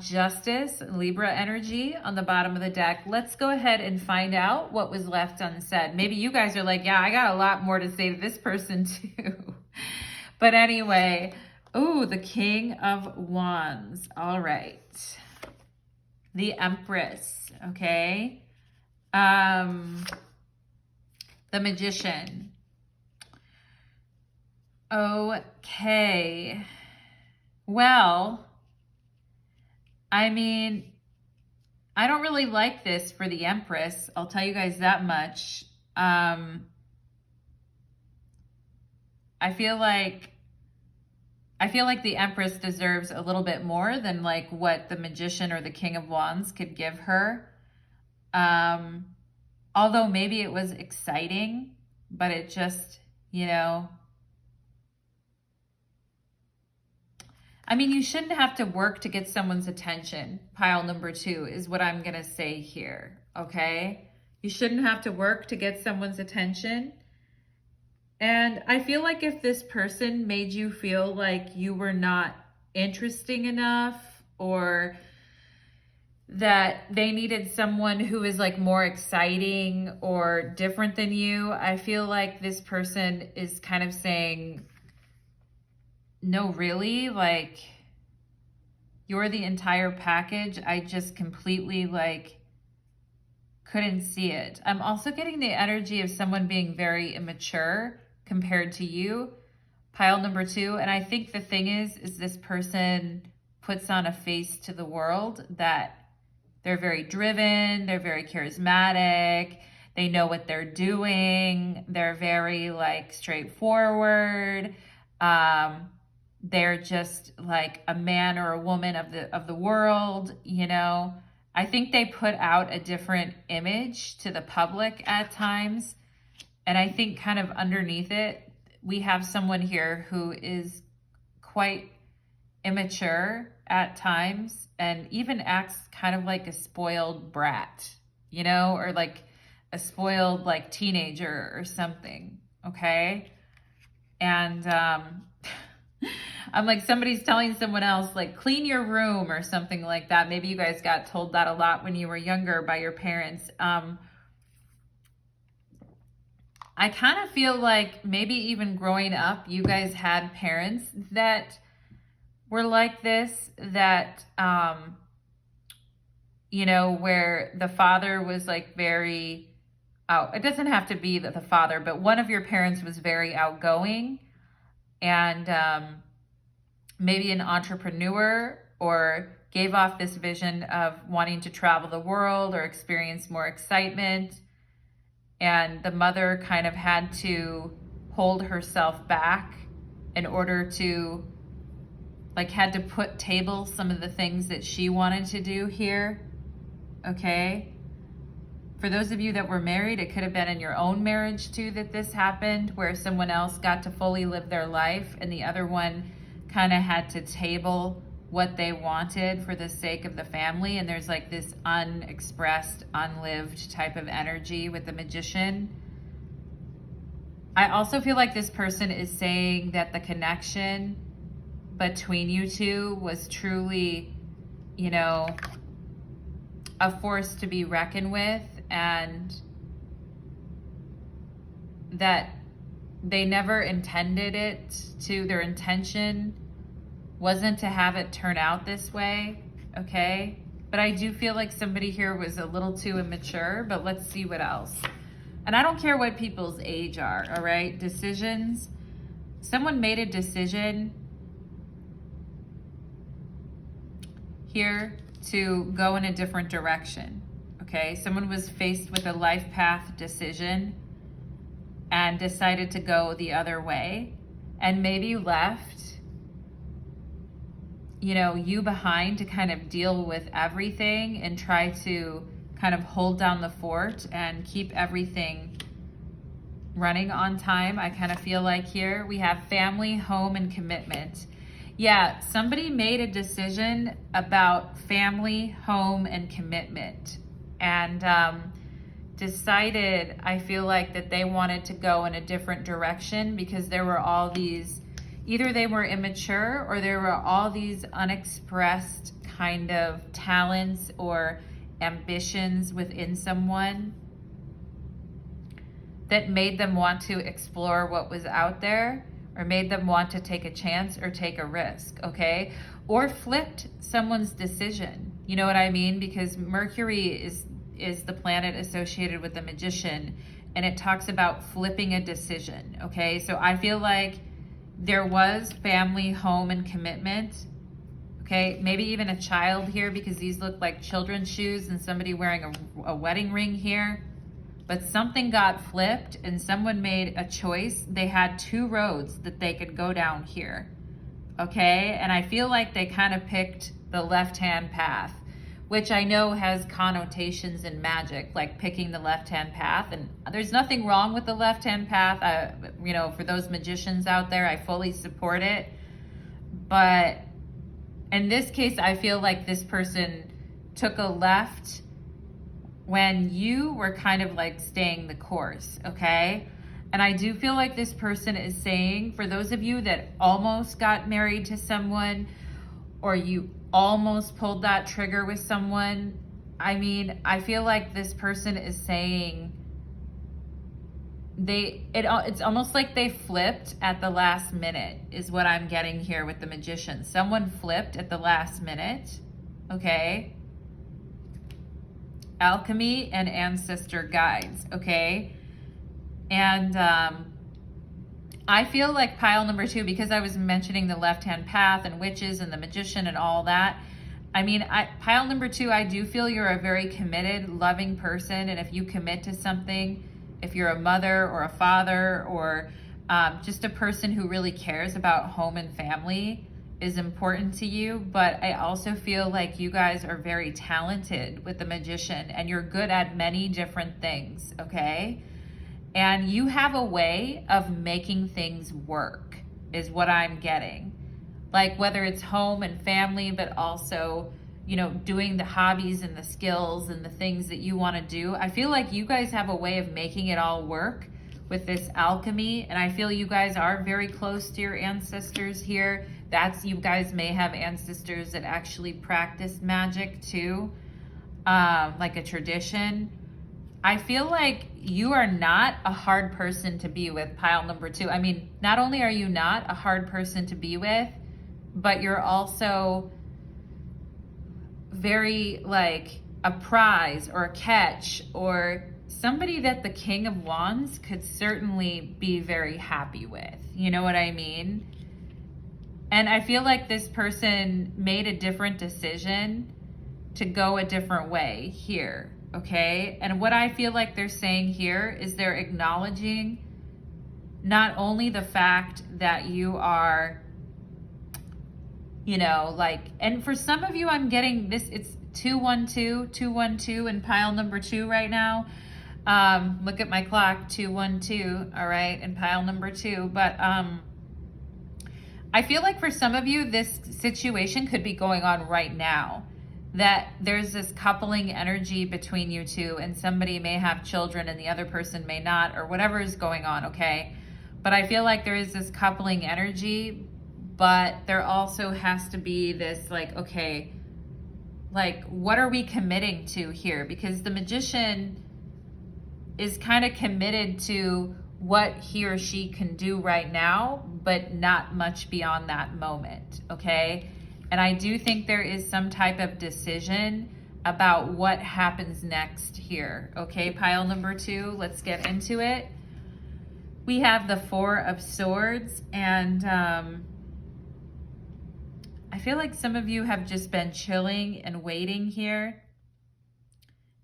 Justice, Libra energy on the bottom of the deck. Let's go ahead and find out what was left unsaid. Maybe you guys are like, yeah, I got a lot more to say to this person too. But anyway, oh, the King of Wands. All right. The Empress, okay? The Magician. Okay. Well, I mean, I don't really like this for the Empress. I'll tell you guys that much. I feel like the Empress deserves a little bit more than like what the Magician or the King of Wands could give her. Although maybe it was exciting, but it just, I mean, you shouldn't have to work to get someone's attention. Pile number 2 is what I'm going to say here, okay? You shouldn't have to work to get someone's attention. And I feel like if this person made you feel like you were not interesting enough, or that they needed someone who is like more exciting or different than you, I feel like this person is kind of saying, no, really, like, you're the entire package. I just completely like couldn't see it. I'm also getting the energy of someone being very immature compared to you, pile number 2. And I think the thing is this person puts on a face to the world that they're very driven, they're very charismatic, they know what they're doing, they're very like straightforward. They're just like a man or a woman of the world, I think they put out a different image to the public at times. And I think kind of underneath it, we have someone here who is quite immature at times and even acts kind of like a spoiled brat, or like a spoiled like teenager or something, okay? And I'm like, somebody's telling someone else, like, clean your room or something like that. Maybe you guys got told that a lot when you were younger by your parents. I kind of feel like maybe even growing up, you guys had parents that were like this, that, where the father was like very, it doesn't have to be that the father, but one of your parents was very outgoing and maybe an entrepreneur, or gave off this vision of wanting to travel the world or experience more excitement. And the mother kind of had to hold herself back in order to, like, had to table some of the things that she wanted to do here, okay? For those of you that were married, it could have been in your own marriage too that this happened, where someone else got to fully live their life and the other one kind of had to table what they wanted for the sake of the family. And there's like this unexpressed, unlived type of energy with the Magician. I also feel like this person is saying that the connection between you two was truly, a force to be reckoned with, and that they never intended it to, their intention wasn't to have it turn out this way, okay? But I do feel like somebody here was a little too immature, but let's see what else. And I don't care what people's age are, all right? Decisions. Someone made a decision here to go in a different direction, okay? Someone was faced with a life path decision and decided to go the other way, and maybe left, you behind to kind of deal with everything and try to kind of hold down the fort and keep everything running on time. I kind of feel like here we have family, home, and commitment. Yeah, somebody made a decision about family, home, and commitment, and decided, I feel like, that they wanted to go in a different direction because there were all these, either they were immature or there were all these unexpressed kind of talents or ambitions within someone that made them want to explore what was out there, or made them want to take a chance or take a risk, okay? Or flipped someone's decision. You know what I mean? Because Mercury is the planet associated with the Magician, and it talks about flipping a decision, okay? So I feel like there was family, home, and commitment, Okay, maybe even a child here, because these look like children's shoes and somebody wearing a wedding ring here. But something got flipped and someone made a choice. They had two roads that they could go down here. Okay, and I feel like they kind of picked the left-hand path, which I know has connotations in magic, like picking the left-hand path. And there's nothing wrong with the left-hand path. You know, for those magicians out there, I fully support it. But in this case, I feel like this person took a left when you were kind of like staying the course, okay? And I do feel like this person is saying, for those of you that almost got married to someone, or you almost pulled that trigger with someone, I mean, I feel like this person is saying it's almost like they flipped at the last minute, is what I'm getting here with the Magician. Someone flipped at the last minute, okay? Alchemy and ancestor guides, okay? And I feel like pile number 2, because I was mentioning the left-hand path and witches and the Magician and all that. I mean, pile number 2, I do feel you're a very committed, loving person. And if you commit to something, if you're a mother or a father or just a person who really cares about home and family, is important to you. But I also feel like you guys are very talented with the Magician and you're good at many different things, okay? And you have a way of making things work, is what I'm getting. Like whether it's home and family, but also, you know, doing the hobbies and the skills and the things that you want to do. I feel like you guys have a way of making it all work with this alchemy. And I feel you guys are very close to your ancestors here. You guys may have ancestors that actually practice magic too, like a tradition. I feel like you are not a hard person to be with, pile number 2. I mean, not only are you not a hard person to be with, but you're also very like a prize or a catch, or somebody that the King of Wands could certainly be very happy with. You know what I mean? And I feel like this person made a different decision to go a different way here, okay? And what I feel like they're saying here is they're acknowledging not only the fact that you are, you know, like, and for some of you, I'm getting this, it's 212, 212 in pile number 2 right now. Look at my clock, 212, all right, in pile number 2. But I feel like for some of you, this situation could be going on right now. That there's this coupling energy between you two, and somebody may have children and the other person may not, or whatever is going on, okay? But I feel like there is this coupling energy, but there also has to be this like, okay, like what are we committing to here? Because the Magician is kind of committed to what he or she can do right now, but not much beyond that moment, okay? And I do think there is some type of decision about what happens next here, okay? Pile number 2, let's get into it. We have the 4 of Swords, and I feel like some of you have just been chilling and waiting here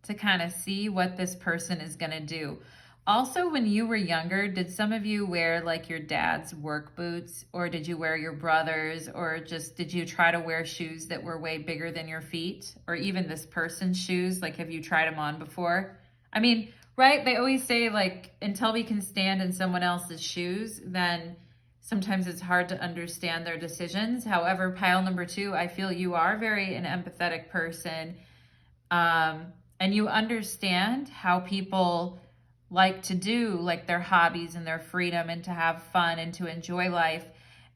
to kind of see what this person is gonna do. Also, when you were younger, did some of you wear like your dad's work boots, or did you wear your brother's, or just did you try to wear shoes that were way bigger than your feet, or even this person's shoes? Like, have you tried them on before? I mean, right? They always say like, until we can stand in someone else's shoes, then sometimes it's hard to understand their decisions. However, pile number 2, I feel you are very an empathetic person, and you understand how people like to do like their hobbies and their freedom and to have fun and to enjoy life.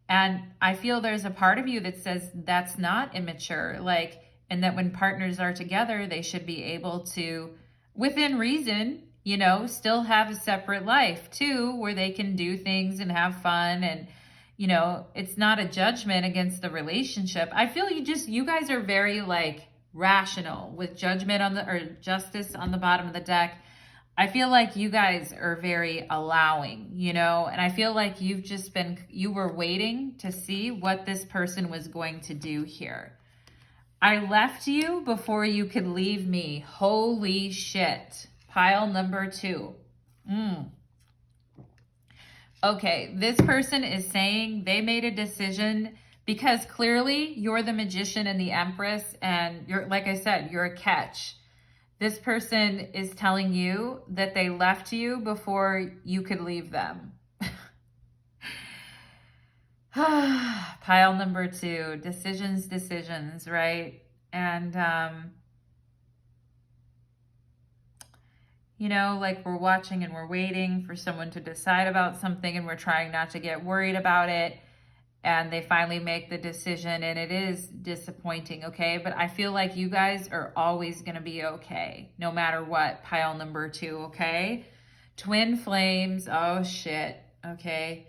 And I feel there's a part of you that says that's not immature, like, and that when partners are together, they should be able to, within reason, you know, still have a separate life too, where they can do things and have fun. And, you know, it's not a judgment against the relationship. I feel you guys are very like rational with judgment on the, or justice on the bottom of the deck. I feel like you guys are very allowing, you know, and I feel like you were waiting to see what this person was going to do here. I left you before you could leave me. Holy shit. Pile number 2. Okay, this person is saying they made a decision because clearly you're the magician and the empress, and you're, like I said, you're a catch. This person is telling you that they left you before you could leave them. Pile number 2, decisions, right? And, you know, like we're watching and we're waiting for someone to decide about something and we're trying not to get worried about it. And they finally make the decision and it is disappointing, okay? But I feel like you guys are always going to be okay, no matter what. Pile number 2, okay? Twin flames, oh shit, okay?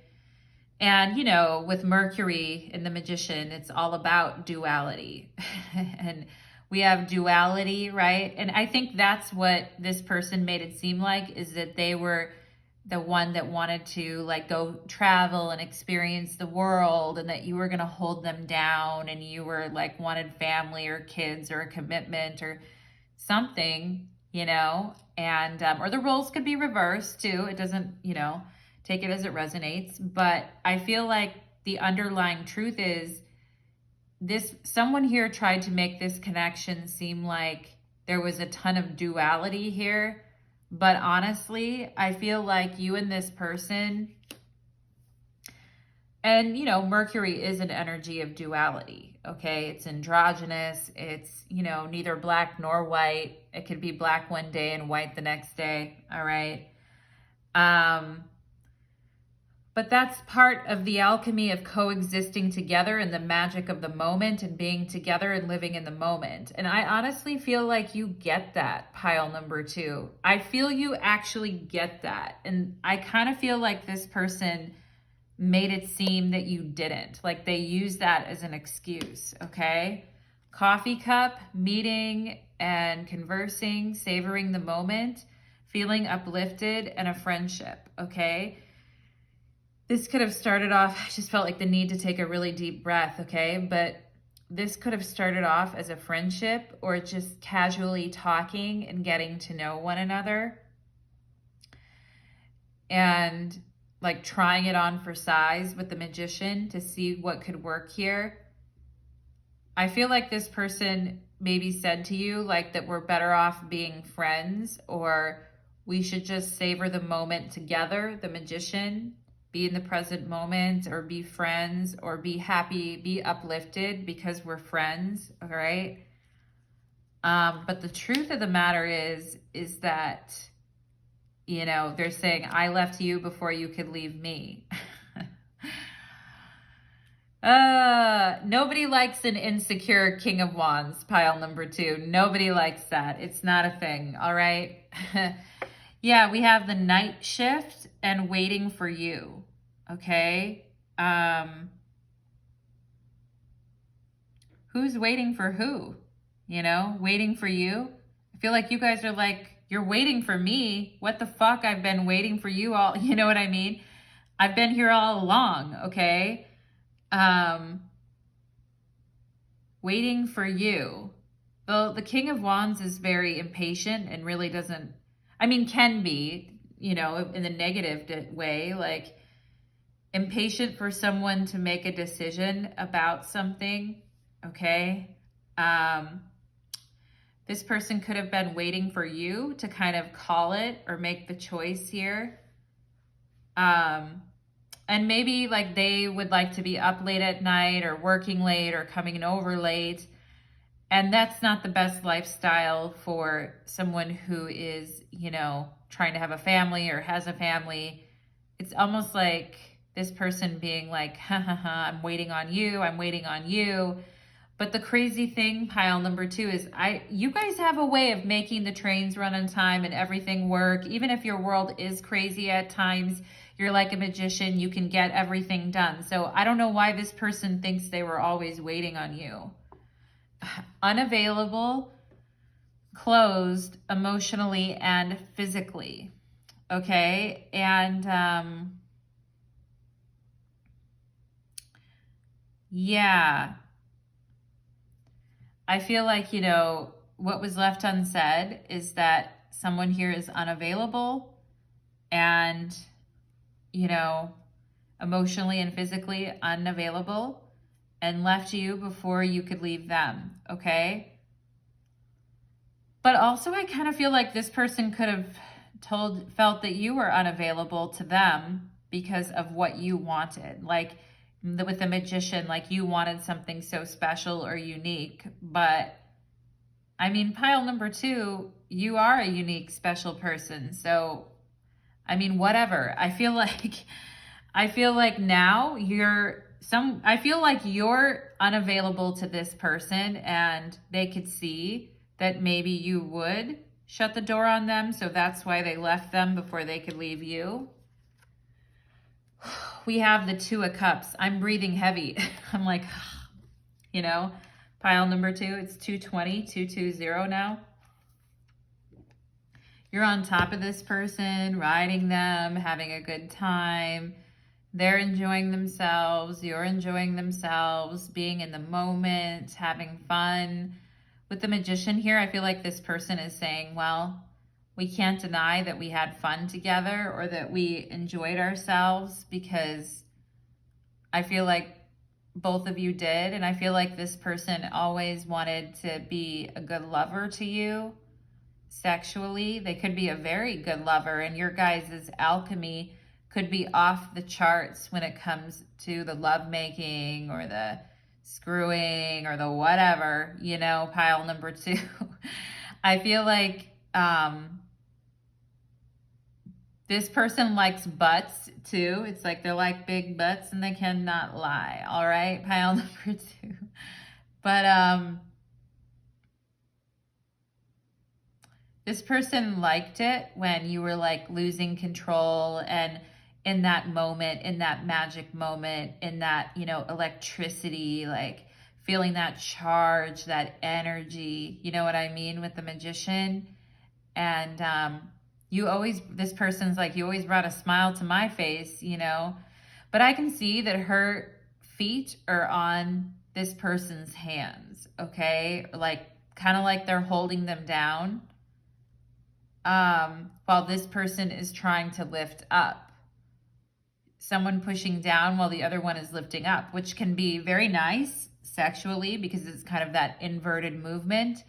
And, you know, with Mercury in the Magician, it's all about duality. And we have duality, right? And I think that's what this person made it seem like, is that they were the one that wanted to like go travel and experience the world, and that you were going to hold them down, and you were like wanted family or kids or a commitment or something, you know, and, or the roles could be reversed too. It doesn't, you know, take it as it resonates. But I feel like the underlying truth is this, someone here tried to make this connection seem like there was a ton of duality here. But honestly, I feel like you and this person, and you know, Mercury is an energy of duality, okay? It's androgynous. It's, you know, neither black nor white. It could be black one day and white the next day, all right? But that's part of the alchemy of coexisting together and the magic of the moment and being together and living in the moment. And I honestly feel like you get that, pile number 2. I feel you actually get that. And I kind of feel like this person made it seem that you didn't. Like they used that as an excuse, okay? Coffee cup, meeting and conversing, savoring the moment, feeling uplifted, and a friendship, okay? This could have started off, I just felt like the need to take a really deep breath, okay? But this could have started off as a friendship or just casually talking and getting to know one another. And like trying it on for size with the Magician to see what could work here. I feel like this person maybe said to you like that we're better off being friends, or we should just savor the moment together, the Magician. Be in the present moment, or be friends, or be happy, be uplifted because we're friends, all right? But the truth of the matter is that, you know, they're saying, I left you before you could leave me. Nobody likes an insecure King of Wands, pile number 2. Nobody likes that. It's not a thing, all right? Yeah, we have the night shift and waiting for you, okay? Who's waiting for who? You know, waiting for you? I feel like you guys are like, you're waiting for me. What the fuck? I've been waiting for you all. You know what I mean? I've been here all along, okay? Waiting for you. The King of Wands is very impatient and really doesn't, I mean, can be, you know, in the negative way, like impatient for someone to make a decision about something, okay? This person could have been waiting for you to kind of call it or make the choice here. And maybe like they would like to be up late at night or working late or coming over late. And that's not the best lifestyle for someone who is, you know, trying to have a family or has a family. It's almost like this person being like, ha ha ha, I'm waiting on you, I'm waiting on you. But the crazy thing, pile number 2, is you guys have a way of making the trains run on time and everything work. Even if your world is crazy at times, you're like a magician, you can get everything done. So I don't know why this person thinks they were always waiting on you. Unavailable, closed emotionally and physically, okay? And yeah, I feel like, you know, what was left unsaid is that someone here is unavailable and, you know, emotionally and physically unavailable and left you before you could leave them, okay? But also I kind of feel like this person could have felt that you were unavailable to them because of what you wanted. Like with the magician, like you wanted something so special or unique. But I mean, pile number 2, you are a unique, special person. So, I mean, whatever. I feel like now I feel like you're unavailable to this person and they could see that maybe you would shut the door on them. So that's why they left them before they could leave you. We have the 2 of Cups. I'm breathing heavy. I'm like, you know, pile number 2, it's 220, 220 now. You're on top of this person, riding them, having a good time. They're enjoying themselves. You're enjoying themselves, being in the moment, having fun. With the magician here, I feel like this person is saying, well, we can't deny that we had fun together or that we enjoyed ourselves, because I feel like both of you did. And I feel like this person always wanted to be a good lover to you sexually. They could be a very good lover, and your guys' alchemy could be off the charts when it comes to the lovemaking or the screwing or the whatever, you know, pile number 2. I feel like this person likes butts too. It's like they like big butts and they cannot lie. All right, pile number 2. But this person liked it when you were like losing control and in that moment, in that magic moment, in that, you know, electricity, like feeling that charge, that energy, you know what I mean, with the magician. And this person's like, you always brought a smile to my face, you know, but I can see that her feet are on this person's hands, okay? Like, kind of like they're holding them down, while this person is trying to lift up. Someone pushing down while the other one is lifting up, which can be very nice sexually because it's kind of that inverted movement.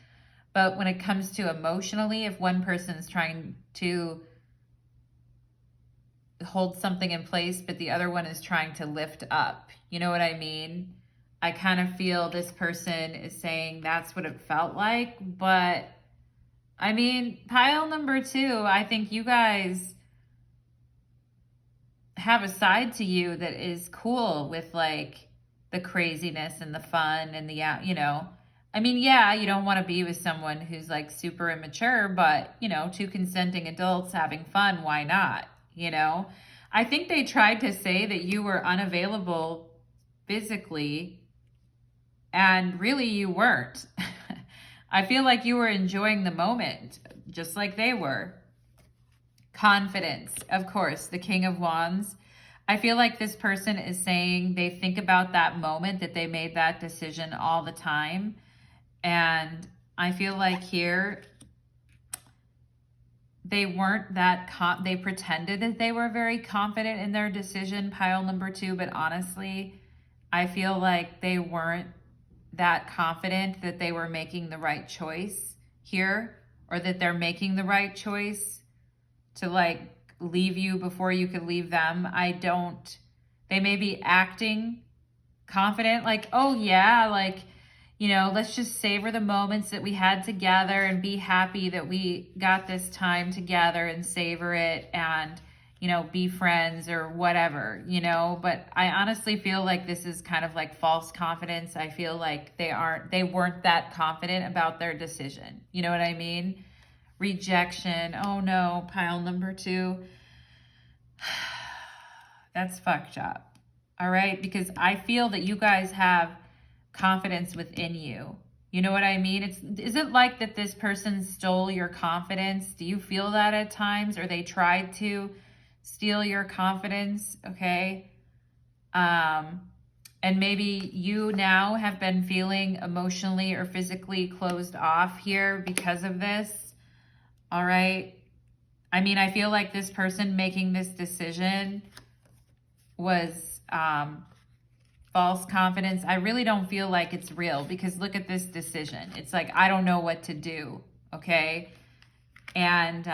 But when it comes to emotionally, if one person is trying to hold something in place, but the other one is trying to lift up, you know what I mean? I kind of feel this person is saying that's what it felt like. But I mean, pile number 2, I think you guys have a side to you that is cool with like the craziness and the fun and the, you know, I mean, yeah, you don't want to be with someone who's like super immature, but you know, 2 consenting adults having fun, why not? You know, I think they tried to say that you were unavailable physically and really you weren't. I feel like you were enjoying the moment just like they were. Confidence, of course, the King of Wands. I feel like this person is saying they think about that moment that they made that decision all the time. And I feel like here they weren't that, they pretended that they were very confident in their decision, pile number 2. But honestly, I feel like they weren't that confident that they were making the right choice here, or that they're making the right choice to like leave you before you could leave them. They may be acting confident, like, oh yeah, like, you know, let's just savor the moments that we had together and be happy that we got this time together and savor it and, you know, be friends or whatever, you know. But I honestly feel like this is kind of like false confidence. I feel like they weren't that confident about their decision. You know what I mean? Rejection. Oh no, pile number 2. That's fucked up. All right, because I feel that you guys have confidence within you. You know what I mean? Is it like that this person stole your confidence? Do you feel that at times, or they tried to steal your confidence? Okay. And maybe you now have been feeling emotionally or physically closed off here because of this. All right. I mean, I feel like this person making this decision was false confidence. I really don't feel like it's real, because look at this decision. It's like, I don't know what to do. Okay. And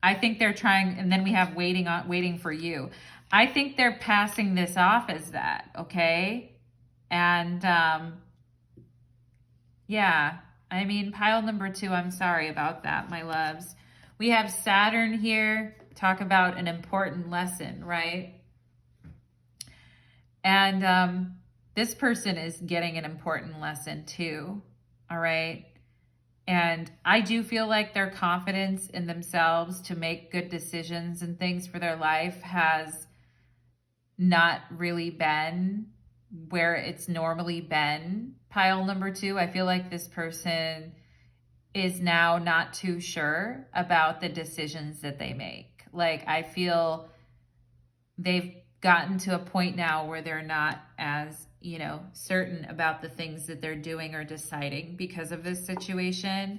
I think they're trying, and then we have waiting for you. I think they're passing this off as that, okay? And yeah, I mean, pile number 2, I'm sorry about that, my loves. We have Saturn here, talk about an important lesson, right? And this person is getting an important lesson too, all right? And I do feel like their confidence in themselves to make good decisions and things for their life has not really been where it's normally been. Pile number 2, I feel like this person is now not too sure about the decisions that they make. Like, I feel they've gotten to a point now where they're not as, certain about the things that they're doing or deciding because of this situation.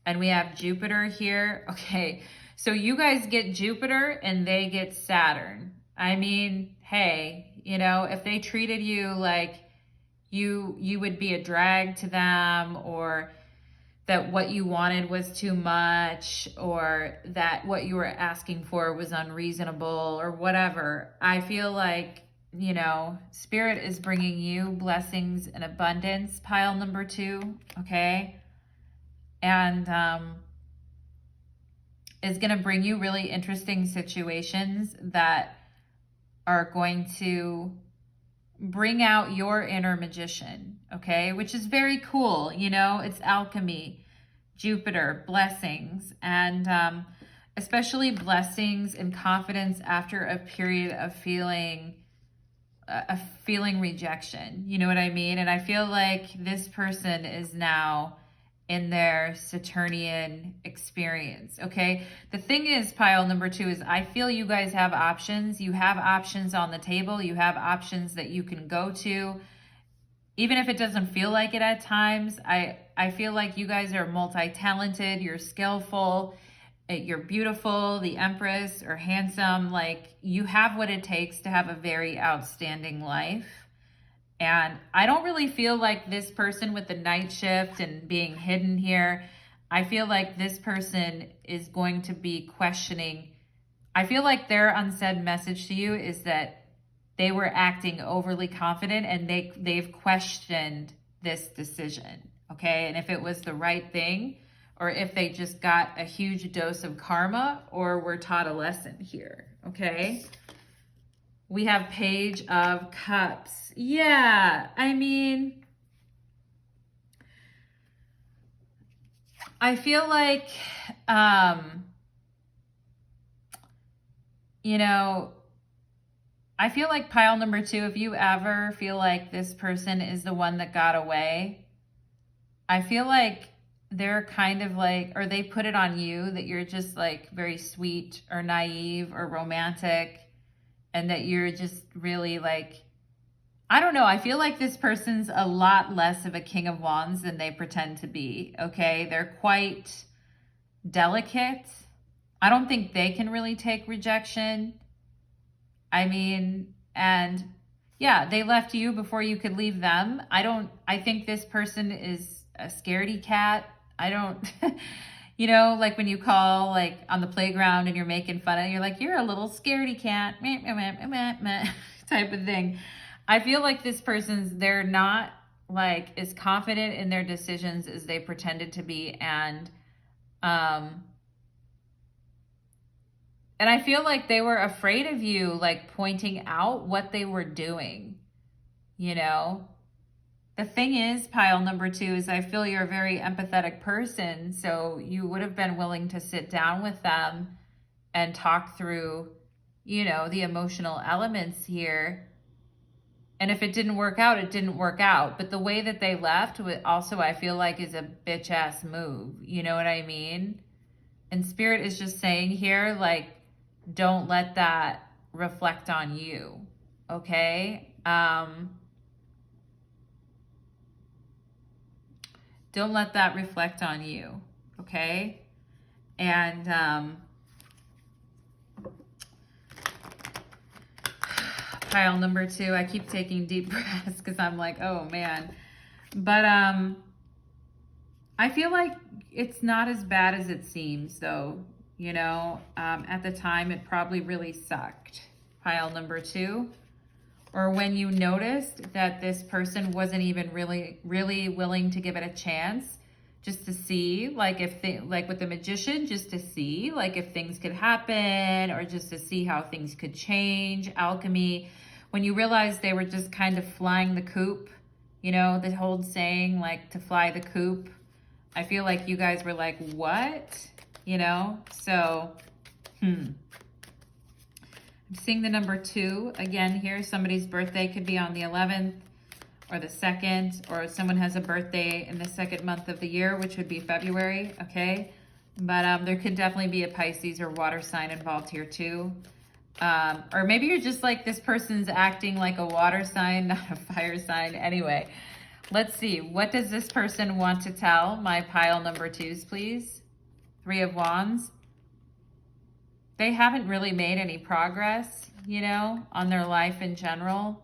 And we have Jupiter here. Okay, so you guys get Jupiter and they get Saturn. I mean, hey, if they treated you like you would be a drag to them, or that what you wanted was too much, or that what you were asking for was unreasonable, or whatever, I feel like, Spirit is bringing you blessings and abundance, pile number 2, okay? And is going to bring you really interesting situations that are going to bring out your inner magician, okay? Which is very cool, it's alchemy, Jupiter, blessings, and especially blessings and confidence after a period of feeling rejection, you know what I mean? And I feel like this person is now in their Saturnian experience, okay? The thing is, pile number 2, is I feel you guys have options. You have options on the table. You have options that you can go to. Even if it doesn't feel like it at times, I feel like you guys are multi-talented, you're skillful, you're beautiful, the Empress, or handsome. Like, you have what it takes to have a very outstanding life. And I don't really feel like this person with the night shift and being hidden here, I feel like this person is going to be questioning. I feel like their unsaid message to you is that they were acting overly confident, and they've questioned this decision, okay? And if it was the right thing, or if they just got a huge dose of karma, or were taught a lesson here, okay? We have Page of Cups. Yeah, I mean, I feel like, I feel like pile number 2, if you ever feel like this person is the one that got away, I feel like they're kind of like, or they put it on you that you're just like very sweet or naive or romantic, and that you're just really like, I don't know. I feel like this person's a lot less of a King of Wands than they pretend to be, okay? They're quite delicate. I don't think they can really take rejection. I mean, and yeah, they left you before you could leave them. I think this person is a scaredy cat. I don't, like when you call like on the playground and you're making fun of it, you're like, you're a little scaredy cat, type of thing. I feel like this they're not like as confident in their decisions as they pretended to be. And I feel like they were afraid of you, like pointing out what they were doing, The thing is, pile number 2, is I feel you're a very empathetic person. So you would have been willing to sit down with them and talk through, the emotional elements here. And if it didn't work out, it didn't work out. But the way that they left also, I feel like, is a bitch ass move. You know what I mean? And Spirit is just saying here, like, don't let that reflect on you. Okay? Don't let that reflect on you, okay? And pile number 2, I keep taking deep breaths because I'm like, oh man. But I feel like it's not as bad as it seems though, you know. At the time it probably really sucked. Pile number 2. Or when you noticed that this person wasn't even really willing to give it a chance, just to see, like if they, like with the magician, just to see like if things could happen, or just to see how things could change. Alchemy, when you realize they were just kind of flying the coop, you know, the whole saying like to fly the coop. I feel like you guys were like, what? You know, so, I'm seeing the number 2 again here. Somebody's birthday could be on the 11th or the 2nd, or someone has a birthday in the 2nd month of the year, which would be February, okay? But there could definitely be a Pisces or water sign involved here too. Or maybe you're just like, this person's acting like a water sign, not a fire sign. Anyway, let's see. What does this person want to tell my pile number 2s, please? 3 of Wands. They haven't really made any progress, you know, on their life in general.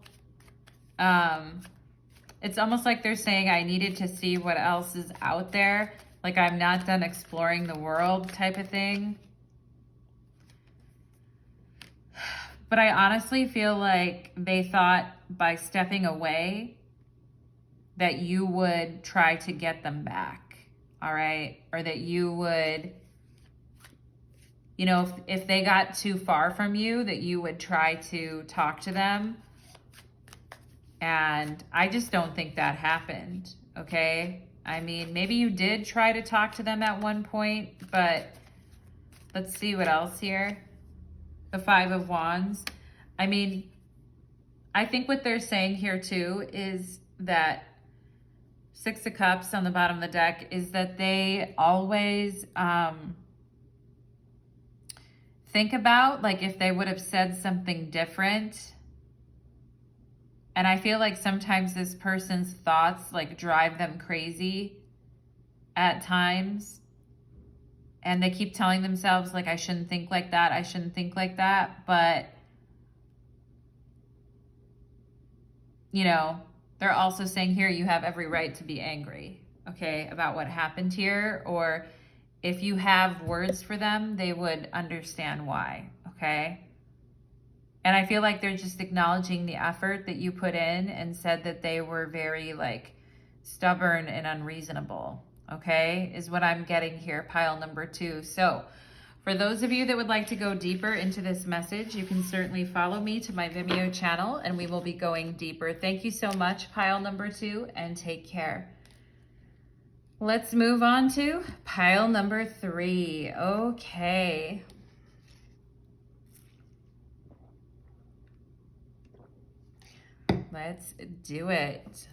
It's almost like they're saying, I needed to see what else is out there. Like I'm not done exploring the world type of thing. But I honestly feel like they thought by stepping away that you would try to get them back, all right? Or that you would, you know, if they got too far from you, that you would try to talk to them. And I just don't think that happened, okay? I mean, maybe you did try to talk to them at one point, but let's see what else here. The 5 of Wands. I mean, I think what they're saying here too is that 6 of Cups on the bottom of the deck is that they always think about like if they would have said something different. And I feel like sometimes this person's thoughts like drive them crazy at times. And they keep telling themselves like, I shouldn't think like that. I shouldn't think like that. But, you know, they're also saying here, you have every right to be angry, okay, about what happened here. Or if you have words for them, they would understand why, okay? And I feel like they're just acknowledging the effort that you put in and said that they were very like stubborn and unreasonable, okay, is what I'm getting here, pile number 2. So for those of you that would like to go deeper into this message, you can certainly follow me to my Vimeo channel and we will be going deeper. Thank you so much, pile number 2, and take care. Let's move on to pile number 3. Okay. Let's do it.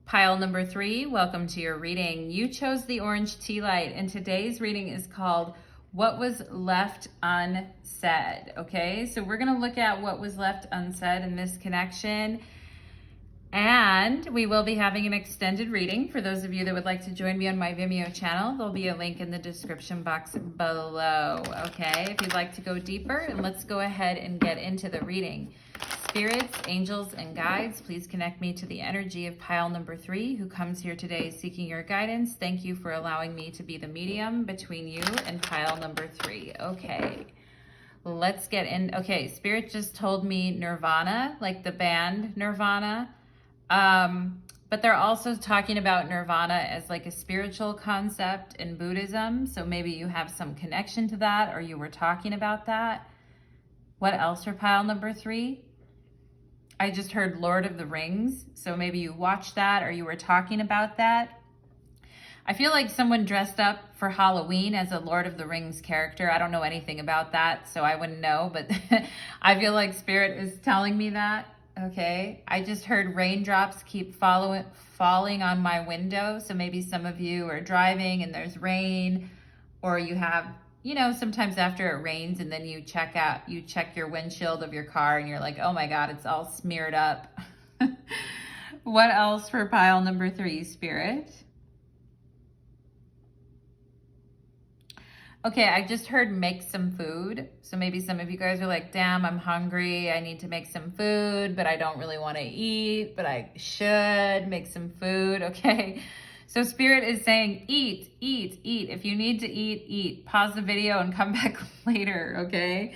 Pile number 3, welcome to your reading. You chose the orange tea light, and today's reading is called What Was Left Unsaid. Okay, so we're going to look at what was left unsaid in this connection. And we will be having an extended reading for those of you that would like to join me on my Vimeo channel. There'll be a link in the description box below, okay? If you'd like to go deeper, and let's go ahead and get into the reading. Spirits, angels, and guides, please connect me to the energy of pile number 3 who comes here today seeking your guidance. Thank you for allowing me to be the medium between you and pile number 3. Okay, let's get in. Okay, Spirit just told me Nirvana, like the band Nirvana. But they're also talking about Nirvana as like a spiritual concept in Buddhism. So maybe you have some connection to that, or you were talking about that. What else for pile number 3? I just heard Lord of the Rings. So maybe you watched that or you were talking about that. I feel like someone dressed up for Halloween as a Lord of the Rings character. I don't know anything about that, so I wouldn't know, but I feel like Spirit is telling me that. Okay, I just heard raindrops keep falling on my window. So maybe some of you are driving and there's rain, or you have, you know, sometimes after it rains and then you check your windshield of your car and you're like, oh my God, it's all smeared up. What else for pile number 3, Spirit? Okay, I just heard make some food. So maybe some of you guys are like, damn, I'm hungry. I need to make some food, but I don't really want to eat, but I should make some food. Okay. So Spirit is saying, eat, eat, eat. If you need to eat, eat. Pause the video and come back later. Okay.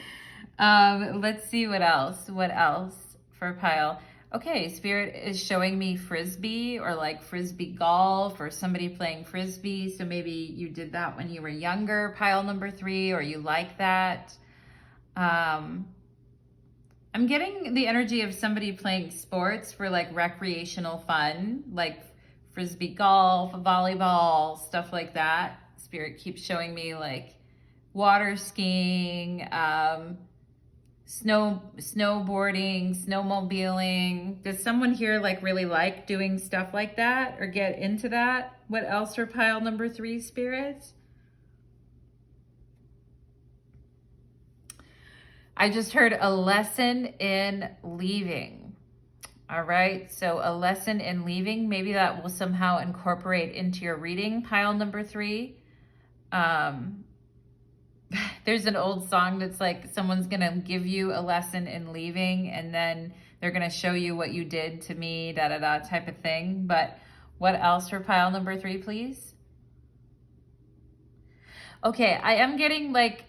Let's see what else. What else for pile? Okay, Spirit is showing me frisbee or like frisbee golf or somebody playing frisbee. So maybe you did that when you were younger, pile number 3, or you like that. I'm getting the energy of somebody playing sports for like recreational fun, like frisbee golf, volleyball, stuff like that. Spirit keeps showing me like water skiing, snowboarding, snowmobiling. Does someone here like really like doing stuff like that or get into that? What else for pile number 3, Spirit? I just heard a lesson in leaving. All right, so a lesson in leaving, maybe that will somehow incorporate into your reading, pile number 3. There's an old song that's like, someone's gonna give you a lesson in leaving and then they're gonna show you what you did to me, da da da type of thing. But what else for pile number 3, please? Okay, I am getting like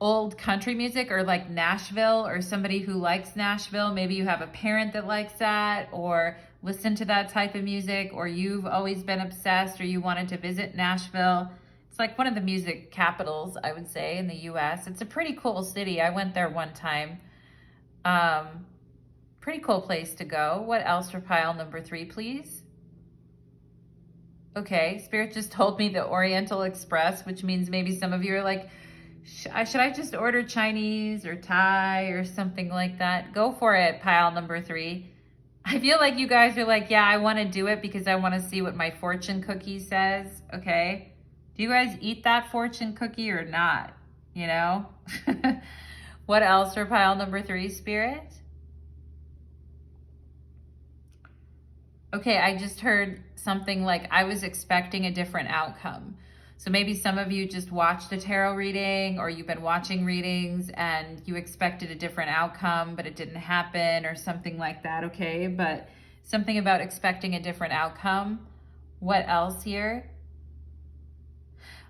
old country music or like Nashville or somebody who likes Nashville. Maybe you have a parent that likes that or listen to that type of music, or you've always been obsessed or you wanted to visit Nashville. It's like one of the music capitals, I would say, in the US. It's a pretty cool city. I went there one time. Pretty cool place to go. What else for pile number 3, please? Okay, Spirit just told me the Oriental Express, which means maybe some of you are like, should I just order Chinese or Thai or something like that? Go for it, pile number 3. I feel like you guys are like, yeah, I want to do it because I want to see what my fortune cookie says, okay? Do you guys eat that fortune cookie or not? You know? What else for pile number 3, Spirit? Okay, I just heard something like I was expecting a different outcome. So maybe some of you just watched a tarot reading or you've been watching readings and you expected a different outcome, but it didn't happen or something like that, okay? But something about expecting a different outcome. What else here?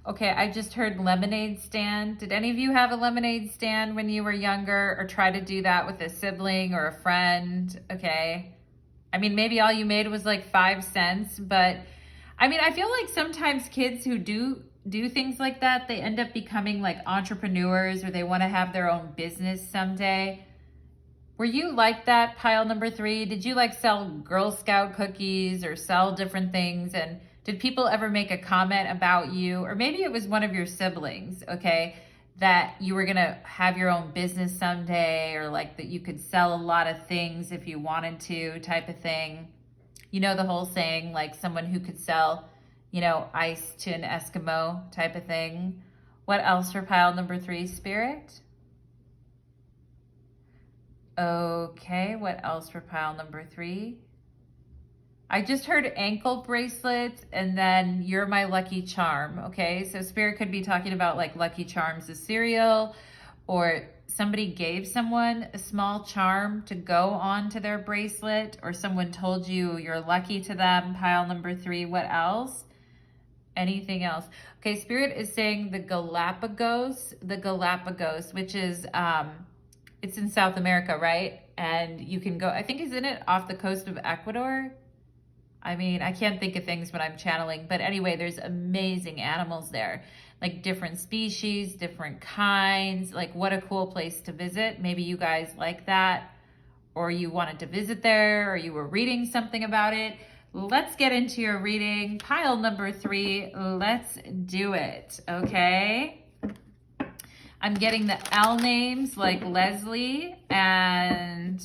Okay, I just heard lemonade stand. Did any of you have a lemonade stand when you were younger or try to do that with a sibling or a friend? Okay. I mean, maybe all you made was like 5 cents, but I mean, I feel like sometimes kids who do things like that, they end up becoming like entrepreneurs or they want to have their own business someday. Were you like that, pile number 3? Did you like sell Girl Scout cookies or sell different things? And did people ever make a comment about you? Or maybe it was one of your siblings, okay, that you were going to have your own business someday, or like that you could sell a lot of things if you wanted to type of thing. You know, the whole saying, like someone who could sell, you know, ice to an Eskimo type of thing. What else for pile number 3, Spirit? Okay, what else for pile number 3? I just heard ankle bracelet and then you're my lucky charm, okay? So Spirit could be talking about like Lucky Charms, the cereal, or somebody gave someone a small charm to go on to their bracelet, or someone told you you're lucky to them, pile number 3. What else? Anything else? Okay, Spirit is saying the Galapagos, which is, it's in South America, right? And you can go, I think, isn't it off the coast of Ecuador? I mean, I can't think of things when I'm channeling, but anyway, there's amazing animals there, like different species, different kinds. Like, what a cool place to visit. Maybe you guys like that, or you wanted to visit there, or you were reading something about it. Let's get into your reading. Pile number 3, let's do it, okay? I'm getting the L names like Leslie and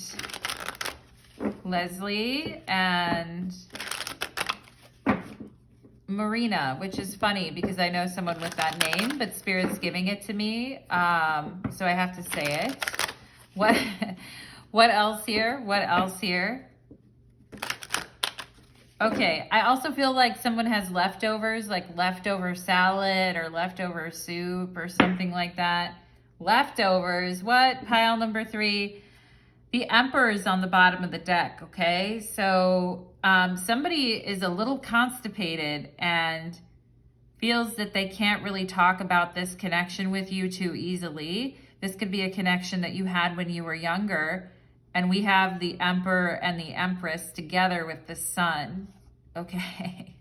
Marina, which is funny because I know someone with that name, but Spirit's giving it to me, so I have to say it. What else here? What else here? Okay, I also feel like someone has leftovers, like leftover salad or leftover soup or something like that. Leftovers, what? Pile number 3. The Emperor is on the bottom of the deck, okay? So somebody is a little constipated and feels that they can't really talk about this connection with you too easily. This could be a connection that you had when you were younger. And we have the Emperor and the Empress together with the Sun, okay?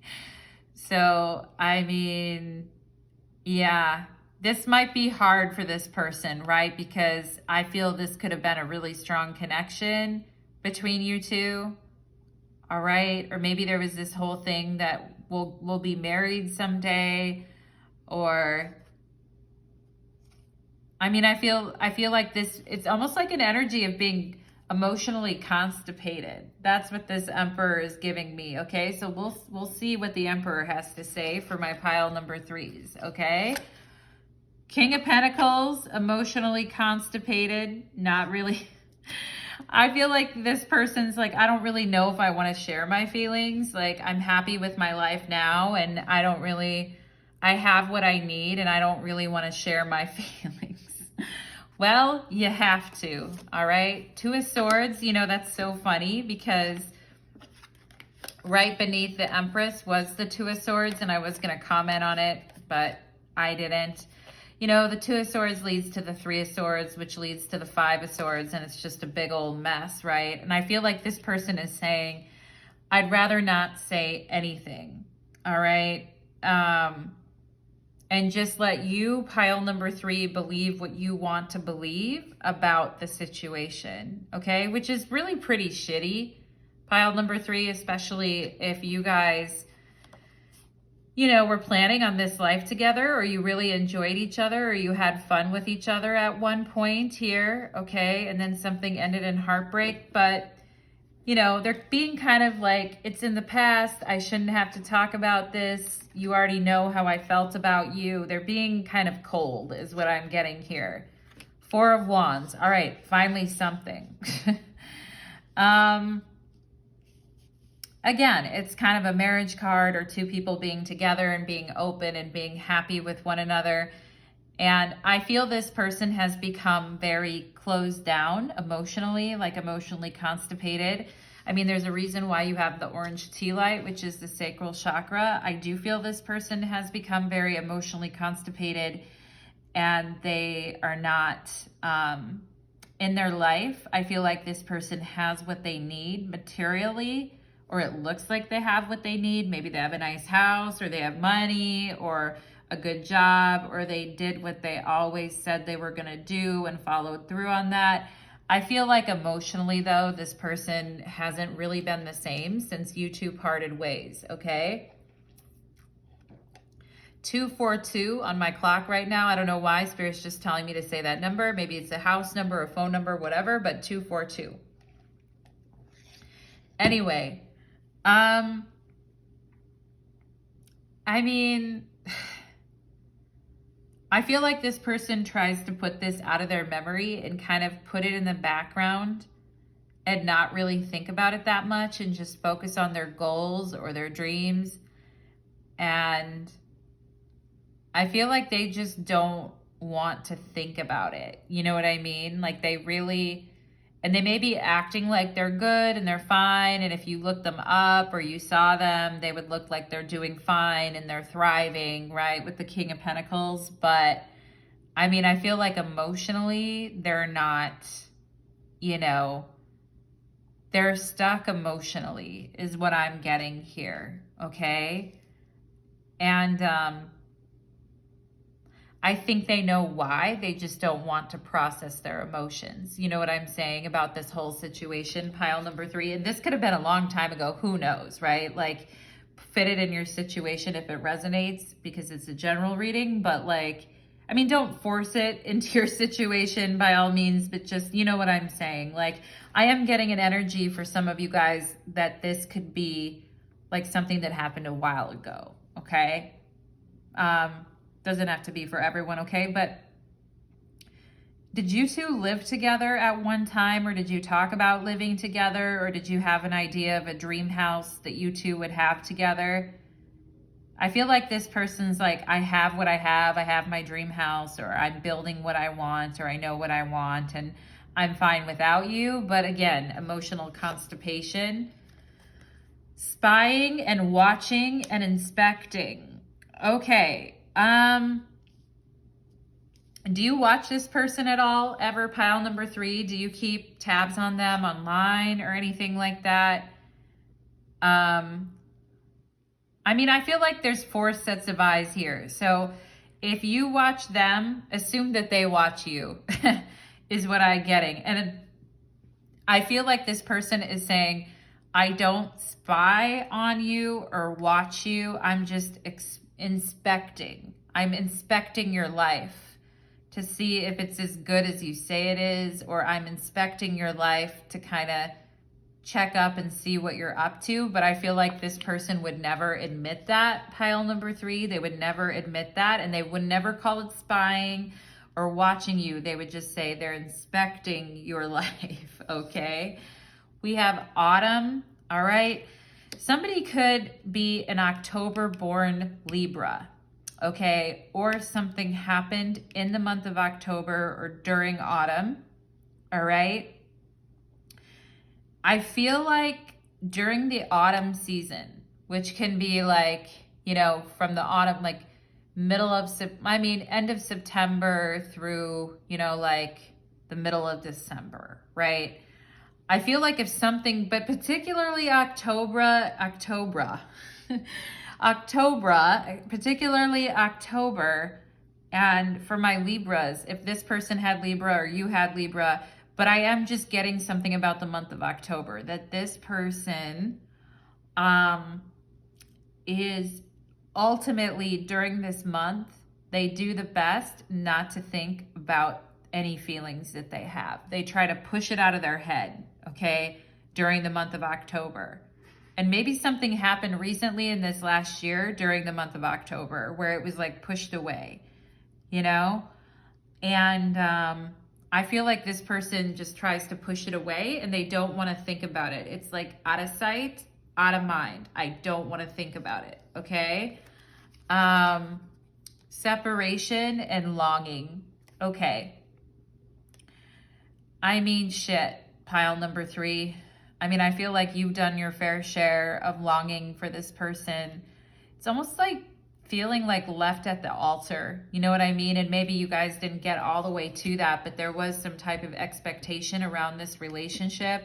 So, I mean, yeah, this might be hard for this person, right? Because I feel this could have been a really strong connection between you two, all right? Or maybe there was this whole thing that we'll be married someday, or I mean, I feel like this, it's almost like an energy of being emotionally constipated. That's what this Emperor is giving me, okay? So we'll see what the Emperor has to say for my pile number 3s, okay? King of Pentacles, emotionally constipated, not really. I feel like this person's like, I don't really know if I want to share my feelings. Like, I'm happy with my life now, and I have what I need, and I don't really want to share my feelings. Well, you have to, all right? 2 of Swords, you know, that's so funny because right beneath the Empress was the 2 of Swords, and I was going to comment on it, but I didn't. You know, the 2 of Swords leads to the 3 of Swords, which leads to the 5 of Swords, and it's just a big old mess, right? And I feel like this person is saying, I'd rather not say anything, all right? And just let you, pile number 3, believe what you want to believe about the situation, okay? Which is really pretty shitty, pile number 3, especially if you guys, you know, were planning on this life together, or you really enjoyed each other, or you had fun with each other at one point here, okay? And then something ended in heartbreak, but you know, they're being kind of like, it's in the past, I shouldn't have to talk about this. You already know how I felt about you. They're being kind of cold is what I'm getting here. 4 of Wands. All right, finally something. Again, it's kind of a marriage card, or 2 people being together and being open and being happy with one another. And I feel this person has become very closed down emotionally, like emotionally constipated. I mean, there's a reason why you have the orange tea light, which is the sacral chakra. I do feel this person has become very emotionally constipated, and they are not in their life. I feel like this person has what they need materially, or it looks like they have what they need. Maybe they have a nice house, or they have money, or a good job, or they did what they always said they were going to do and followed through on that. I feel like emotionally, though, this person hasn't really been the same since you 2 parted ways, okay? 242 on my clock right now. I don't know why. Spirit's just telling me to say that number. Maybe it's a house number or phone number, whatever, but 242. Anyway, I mean, I feel like this person tries to put this out of their memory and kind of put it in the background and not really think about it that much and just focus on their goals or their dreams. And I feel like they just don't want to think about it. You know what I mean? Like they really, and they may be acting like they're good and they're fine. And if you look them up or you saw them, they would look like they're doing fine and they're thriving, right? With the King of Pentacles. But I mean, I feel like emotionally, they're not, you know, they're stuck emotionally is what I'm getting here. Okay. And, I think they know why. They just don't want to process their emotions. You know what I'm saying about this whole situation, pile number 3? And this could have been a long time ago. Who knows, right? Like, fit it in your situation if it resonates because it's a general reading. But like, I mean, don't force it into your situation by all means, but just, you know what I'm saying? Like, I am getting an energy for some of you guys that this could be like something that happened a while ago, okay? Doesn't have to be for everyone, okay? But did you two live together at one time, or did you talk about living together, or did you have an idea of a dream house that you two would have together? I feel like this person's like, I have what I have my dream house, or I'm building what I want, or I know what I want, and I'm fine without you. But again, emotional constipation, spying and watching and inspecting. Okay. Do you watch this person at all ever, pile number 3? Do you keep tabs on them online or anything like that? I mean, I feel like there's 4 sets of eyes here. So if you watch them, assume that they watch you, is what I'm getting. And I feel like this person is saying, I don't spy on you or watch you. I'm just inspecting. I'm inspecting your life to see if it's as good as you say it is, or I'm inspecting your life to kind of check up and see what you're up to. But I feel like this person would never admit that, pile number 3. They would never admit that, and they would never call it spying or watching you. They would just say they're inspecting your life, okay? We have autumn, all right? Somebody could be an October-born Libra, okay? Or something happened in the month of October or during autumn, all right? I feel like during the autumn season, which can be like, you know, from the autumn, like end of September through, you know, like the middle of December, right? I feel like if something, but particularly particularly October, and for my Libras, if this person had Libra or you had Libra, but I am just getting something about the month of October, that this person is ultimately, during this month, they do the best not to think about any feelings that they have. They try to push it out of their head, okay, during the month of October. And maybe something happened recently in this last year during the month of October where it was like pushed away, you know? And I feel like this person just tries to push it away and they don't want to think about it. It's like out of sight, out of mind. I don't want to think about it, okay? Separation and longing. Okay. I mean, shit, pile number 3. I mean, I feel like you've done your fair share of longing for this person. It's almost like feeling like left at the altar. You know what I mean? And maybe you guys didn't get all the way to that, but there was some type of expectation around this relationship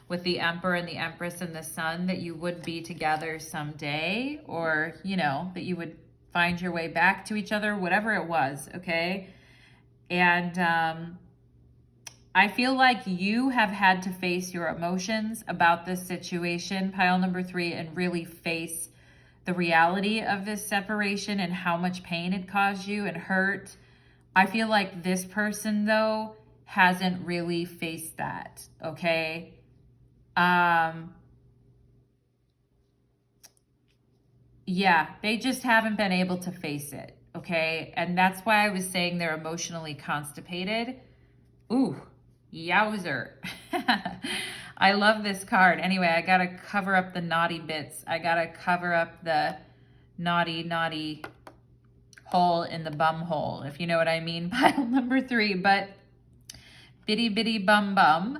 with the Emperor and the Empress and the Sun that you would be together someday, or, you know, that you would find your way back to each other, whatever it was, okay? And I feel like you have had to face your emotions about this situation, pile number 3, and really face the reality of this separation and how much pain it caused you and hurt. I feel like this person, though, hasn't really faced that, okay? Yeah, they just haven't been able to face it, okay? And that's why I was saying they're emotionally constipated. Ooh. Yowzer. I love this card. Anyway, I got to cover up the naughty bits. I got to cover up the naughty hole in the bum hole, if you know what I mean. Pile number 3, but bitty bum.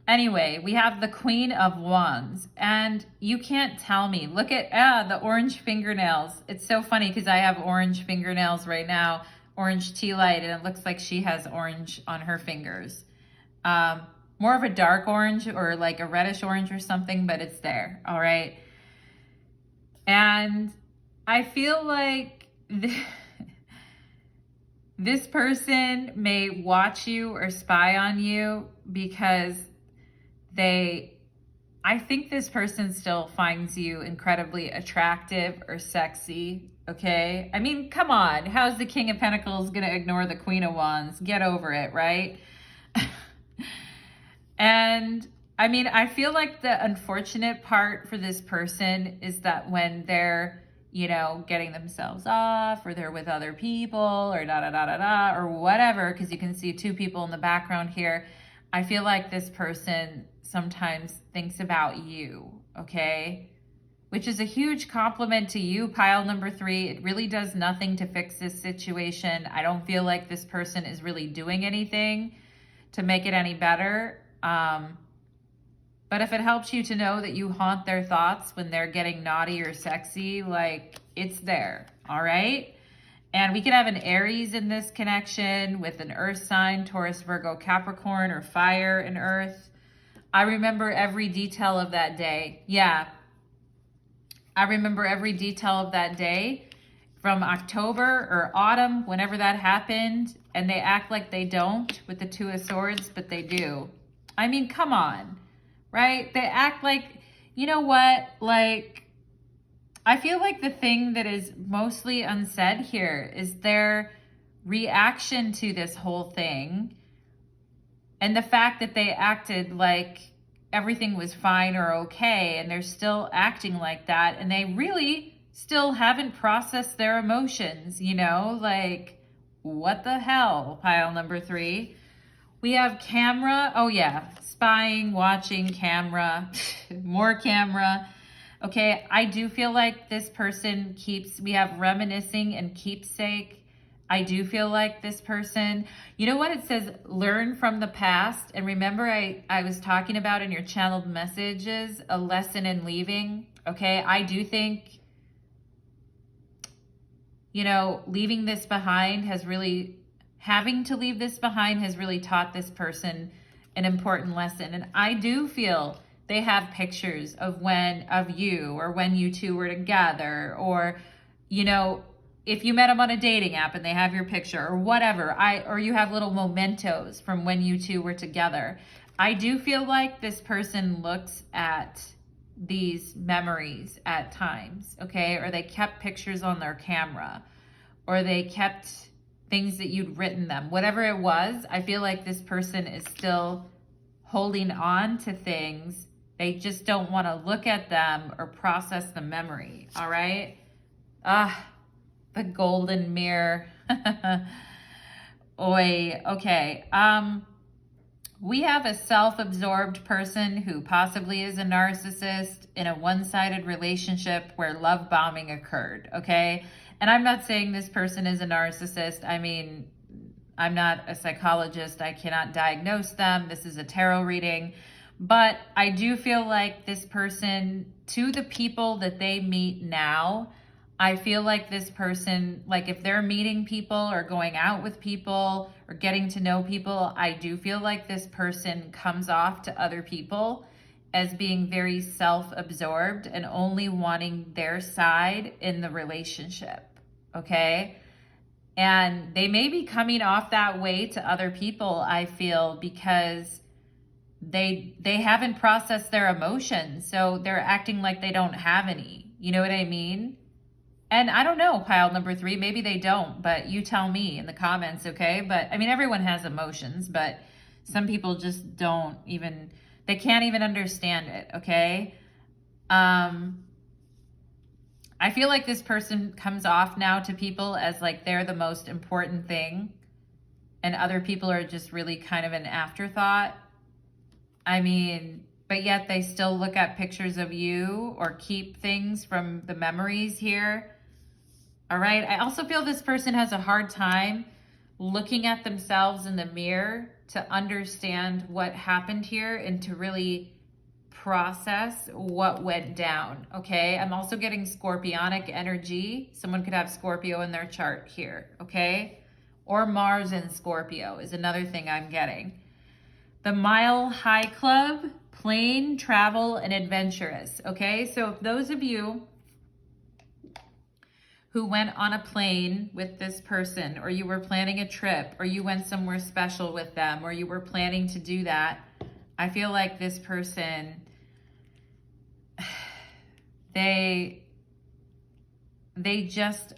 Anyway, we have the Queen of Wands, and you can't tell me. Look at the orange fingernails. It's so funny because I have orange fingernails right now, orange tea light, and it looks like she has orange on her fingers. More of a dark orange or like a reddish orange or something, but it's there, all right? And I feel like this person may watch you or spy on you because I think this person still finds you incredibly attractive or sexy, okay? I mean, come on, how's the King of Pentacles gonna ignore the Queen of Wands? Get over it, right? And I mean, I feel like the unfortunate part for this person is that when they're you know, getting themselves off, or they're with other people, or da da da da da, or whatever, because you can see two people in the background here. I feel like this person sometimes thinks about you, okay? Which is a huge compliment to you, pile number 3. It really does nothing to fix this situation. I don't feel like this person is really doing anything to make it any better. But if it helps you to know that you haunt their thoughts when they're getting naughty or sexy, like, it's there, all right? And we could have an Aries in this connection with an earth sign, Taurus, Virgo, Capricorn, or fire and earth. I remember every detail of that day. Yeah, I remember every detail of that day from October or autumn, whenever that happened, and they act like they don't with the 2 of Swords, but they do. I mean, come on, right? They act like, you know what, like, I feel like the thing that is mostly unsaid here is their reaction to this whole thing, and the fact that they acted like everything was fine or okay, and they're still acting like that, and they really still haven't processed their emotions, you know, like, what the hell, pile number 3. We have camera. Oh yeah, spying, watching, camera, more camera. Okay, I do feel like this person we have reminiscing and keepsake. I do feel like this person, you know what it says, learn from the past. And remember I was talking about in your channeled messages, a lesson in leaving. Okay, I do think, you know, leaving this behind having to leave this behind has really taught this person an important lesson. And I do feel they have pictures of you, or when you two were together, or, you know, if you met them on a dating app and they have your picture, or whatever, or you have little mementos from when you two were together. I do feel like this person looks at these memories at times, okay? Or they kept pictures on their camera, or they kept things that you'd written them. Whatever it was, I feel like this person is still holding on to things. They just don't want to look at them or process the memory, all right? The golden mirror. Oi, okay. We have a self-absorbed person who possibly is a narcissist in a one-sided relationship where love bombing occurred, okay? And I'm not saying this person is a narcissist. I mean, I'm not a psychologist. I cannot diagnose them. This is a tarot reading. But I do feel like this person, to the people that they meet now, I feel like this person, like if they're meeting people or going out with people or getting to know people, I do feel like this person comes off to other people as being very self-absorbed and only wanting their side in the relationship, okay? And they may be coming off that way to other people, I feel, because they haven't processed their emotions, so they're acting like they don't have any. You know what I mean? And I don't know, pile number 3, maybe they don't, but you tell me in the comments, okay? But I mean, everyone has emotions, but some people just they can't even understand it, okay? I feel like this person comes off now to people as like they're the most important thing, and other people are just really kind of an afterthought. I mean, but yet they still look at pictures of you or keep things from the memories here. All right. I also feel this person has a hard time looking at themselves in the mirror to understand what happened here and to really process what went down. Okay. I'm also getting Scorpionic energy. Someone could have Scorpio in their chart here. Okay. Or Mars in Scorpio is another thing I'm getting. The Mile High Club, plain, travel, and adventurous. Okay. So if those of you who went on a plane with this person, or you were planning a trip, or you went somewhere special with them, or you were planning to do that, I feel like this person, they just,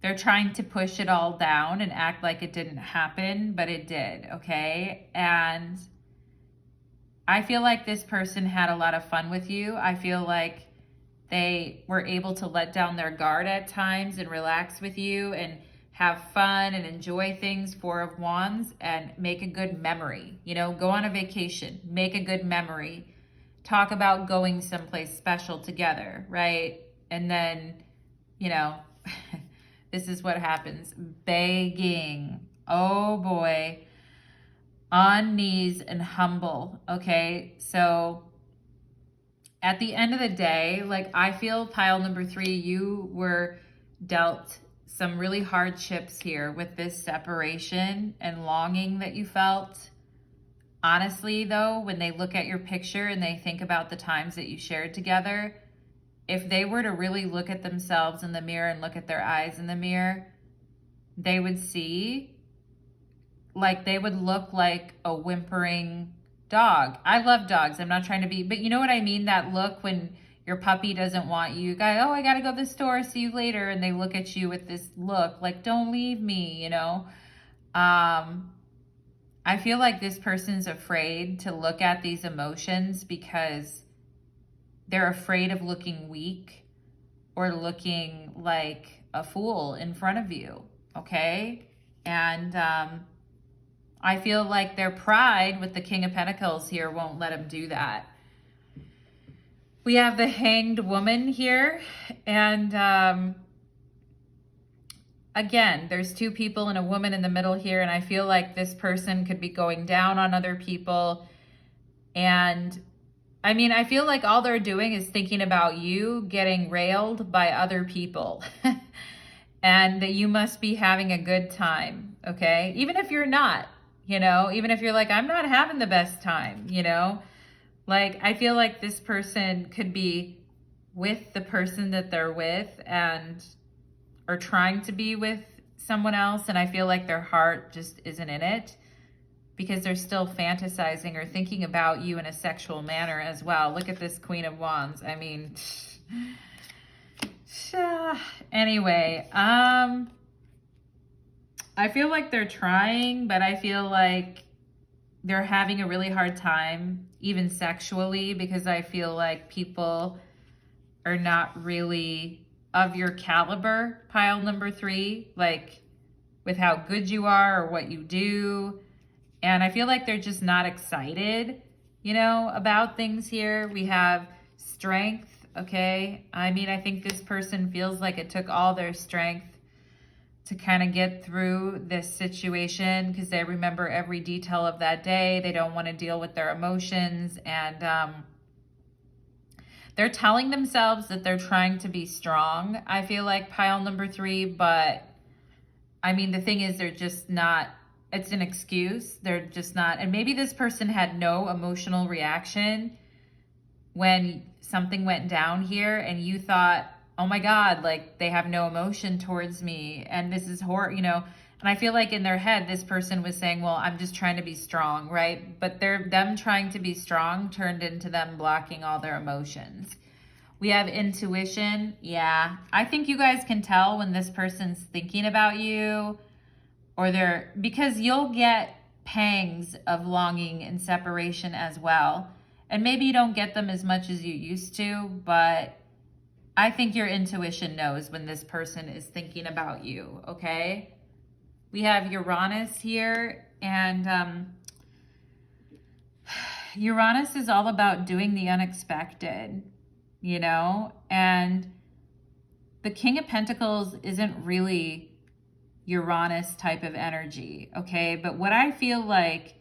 they're trying to push it all down and act like it didn't happen, but it did, okay? And I feel like this person had a lot of fun with you. I feel like They were able to let down their guard at times and relax with you and have fun and enjoy things, Four of Wands, and make a good memory. You know, go on a vacation, make a good memory, talk about going someplace special together, right? And then, you know, this is what happens. Begging. Oh boy. On knees and humble. Okay. So at the end of the day, like, I feel pile number 3, you were dealt some really hardships here with this separation and longing that you felt. Honestly, though, when they look at your picture and they think about the times that you shared together, if they were to really look at themselves in the mirror and look at their eyes in the mirror, they would see, like, they would look like a whimpering dog. I love dogs. I'm not trying to be, but you know what I mean? That look when your puppy doesn't want you, guy, oh, I got to go to the store, see you later. And they look at you with this look like, don't leave me, you know? I feel like this person's afraid to look at these emotions because they're afraid of looking weak or looking like a fool in front of you, okay? And I feel like their pride with the King of Pentacles here won't let them do that. We have the Hanged Woman here, and again, there's 2 people and a woman in the middle here, and I feel like this person could be going down on other people. And I mean, I feel like all they're doing is thinking about you getting railed by other people and that you must be having a good time, okay? Even if you're not, you know, even if you're like, I'm not having the best time, you know? Like, I feel like this person could be with the person that they're with and or trying to be with someone else, and I feel like their heart just isn't in it because they're still fantasizing or thinking about you in a sexual manner as well. Look at this Queen of Wands. I mean, anyway, I feel like they're trying, but I feel like they're having a really hard time, even sexually, because I feel like people are not really of your caliber, pile number 3, like with how good you are or what you do. And I feel like they're just not excited, you know, about things here. We have strength, okay? I mean, I think this person feels like it took all their strength to kind of get through this situation because they remember every detail of that day. They don't want to deal with their emotions, and they're telling themselves that they're trying to be strong. I feel like pile number 3, but I mean, the thing is, they're just not, it's an excuse. They're just not, and maybe this person had no emotional reaction when something went down here and you thought, oh my God, like they have no emotion towards me and this is horror, you know. And I feel like in their head, this person was saying, well, I'm just trying to be strong, right? But them trying to be strong turned into them blocking all their emotions. We have intuition. Yeah, I think you guys can tell when this person's thinking about you or because you'll get pangs of longing and separation as well. And maybe you don't get them as much as you used to, but I think your intuition knows when this person is thinking about you, okay? We have Uranus here, and Uranus is all about doing the unexpected, you know? And the King of Pentacles isn't really Uranus type of energy, okay? But what I feel like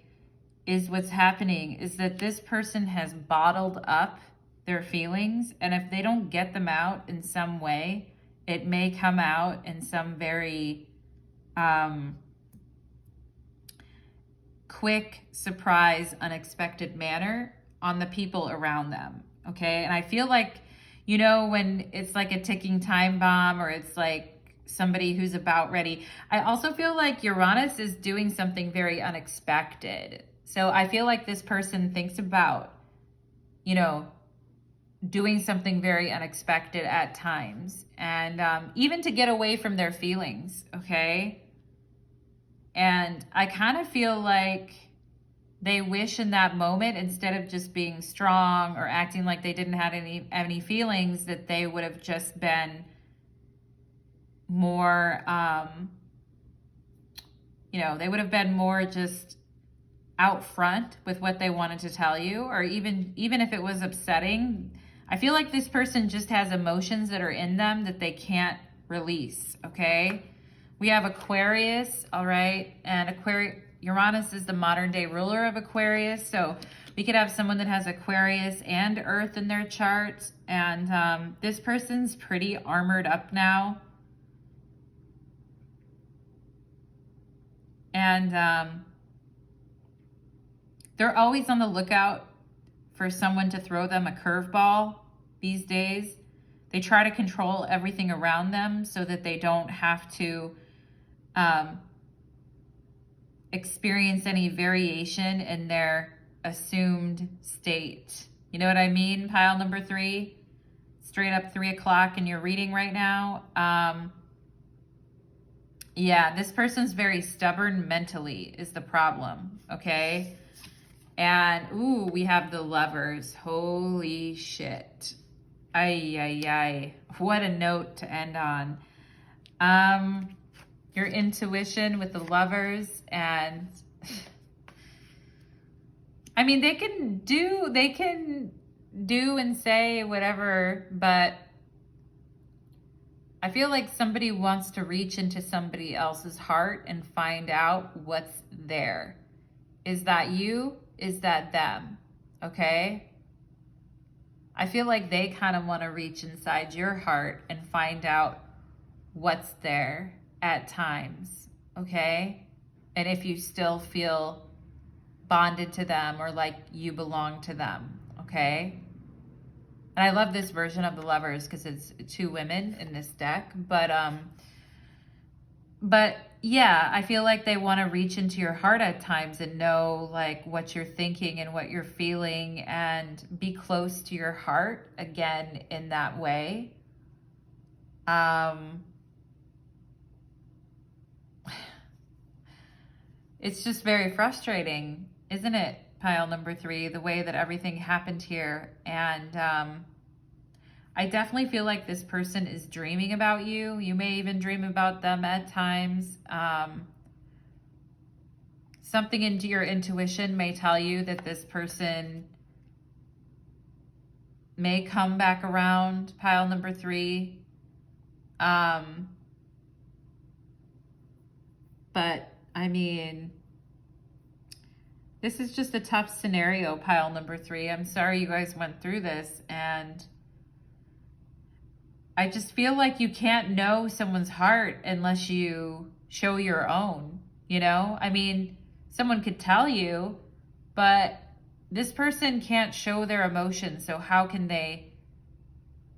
is what's happening is that this person has bottled up their feelings, and if they don't get them out in some way, it may come out in some very quick, surprise, unexpected manner on the people around them, okay? And I feel like, you know, when it's like a ticking time bomb or it's like somebody who's about ready, I also feel like Uranus is doing something very unexpected. So I feel like this person thinks about, you know, doing something very unexpected at times, and even to get away from their feelings, okay? And I kind of feel like they wish in that moment, instead of just being strong or acting like they didn't have any feelings, that they would have just been more, you know, they would have been more just out front with what they wanted to tell you, or even if it was upsetting. I feel like this person just has emotions that are in them that they can't release, okay? We have Aquarius, all right? And Uranus is the modern day ruler of Aquarius. So we could have someone that has Aquarius and Earth in their chart. And this person's pretty armored up now. And they're always on the lookout for someone to throw them a curveball these days. They try to control everything around them so that they don't have to experience any variation in their assumed state. You know what I mean? Pile number 3, straight up 3 o'clock in your reading right now. Yeah, this person's very stubborn mentally is the problem, okay? And, ooh, we have the Lovers. Holy shit. Ay, ay, ay. What a note to end on. Your intuition with the Lovers, and I mean, they can do and say whatever, but I feel like somebody wants to reach into somebody else's heart and find out what's there. Is that you? Is that them? Okay? I feel like they kind of want to reach inside your heart and find out what's there at times, okay? And if you still feel bonded to them or like you belong to them, okay? And I love this version of the Lovers because it's 2 women in this deck, but yeah, I feel like they want to reach into your heart at times and know like what you're thinking and what you're feeling, and be close to your heart again in that way. It's just very frustrating, isn't it, pile number 3, the way that everything happened here. And I definitely feel like this person is dreaming about you. You may even dream about them at times. Something into your intuition may tell you that this person may come back around, pile number 3. But I mean, this is just a tough scenario, pile number 3. I'm sorry you guys went through this, and I just feel like you can't know someone's heart unless you show your own, you know? I mean, someone could tell you, but this person can't show their emotions, so how can they?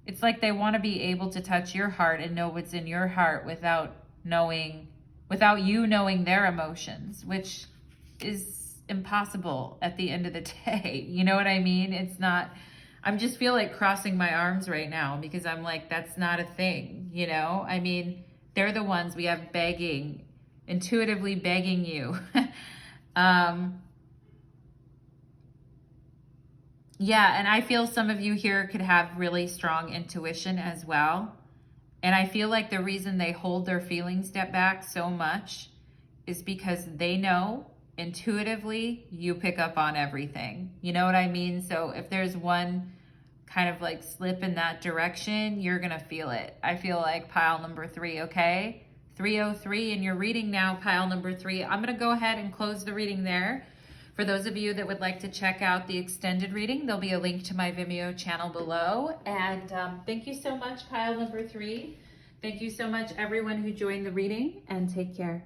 It's like they want to be able to touch your heart and know what's in your heart without you knowing their emotions, which is impossible at the end of the day. You know what I mean? It's not, I'm just feel like crossing my arms right now because I'm like, that's not a thing, you know? I mean, they're the ones we have begging, intuitively begging you. Yeah, and I feel some of you here could have really strong intuition as well. And I feel like the reason they hold their feelings back so much is because they know intuitively you pick up on everything. You know what I mean? So if there's one kind of like slip in that direction, you're going to feel it. I feel like pile number 3, okay? 303 in your reading now, pile number 3. I'm going to go ahead and close the reading there. For those of you that would like to check out the extended reading, there'll be a link to my Vimeo channel below. And thank you so much, pile number 3. Thank you so much, everyone who joined the reading, and take care.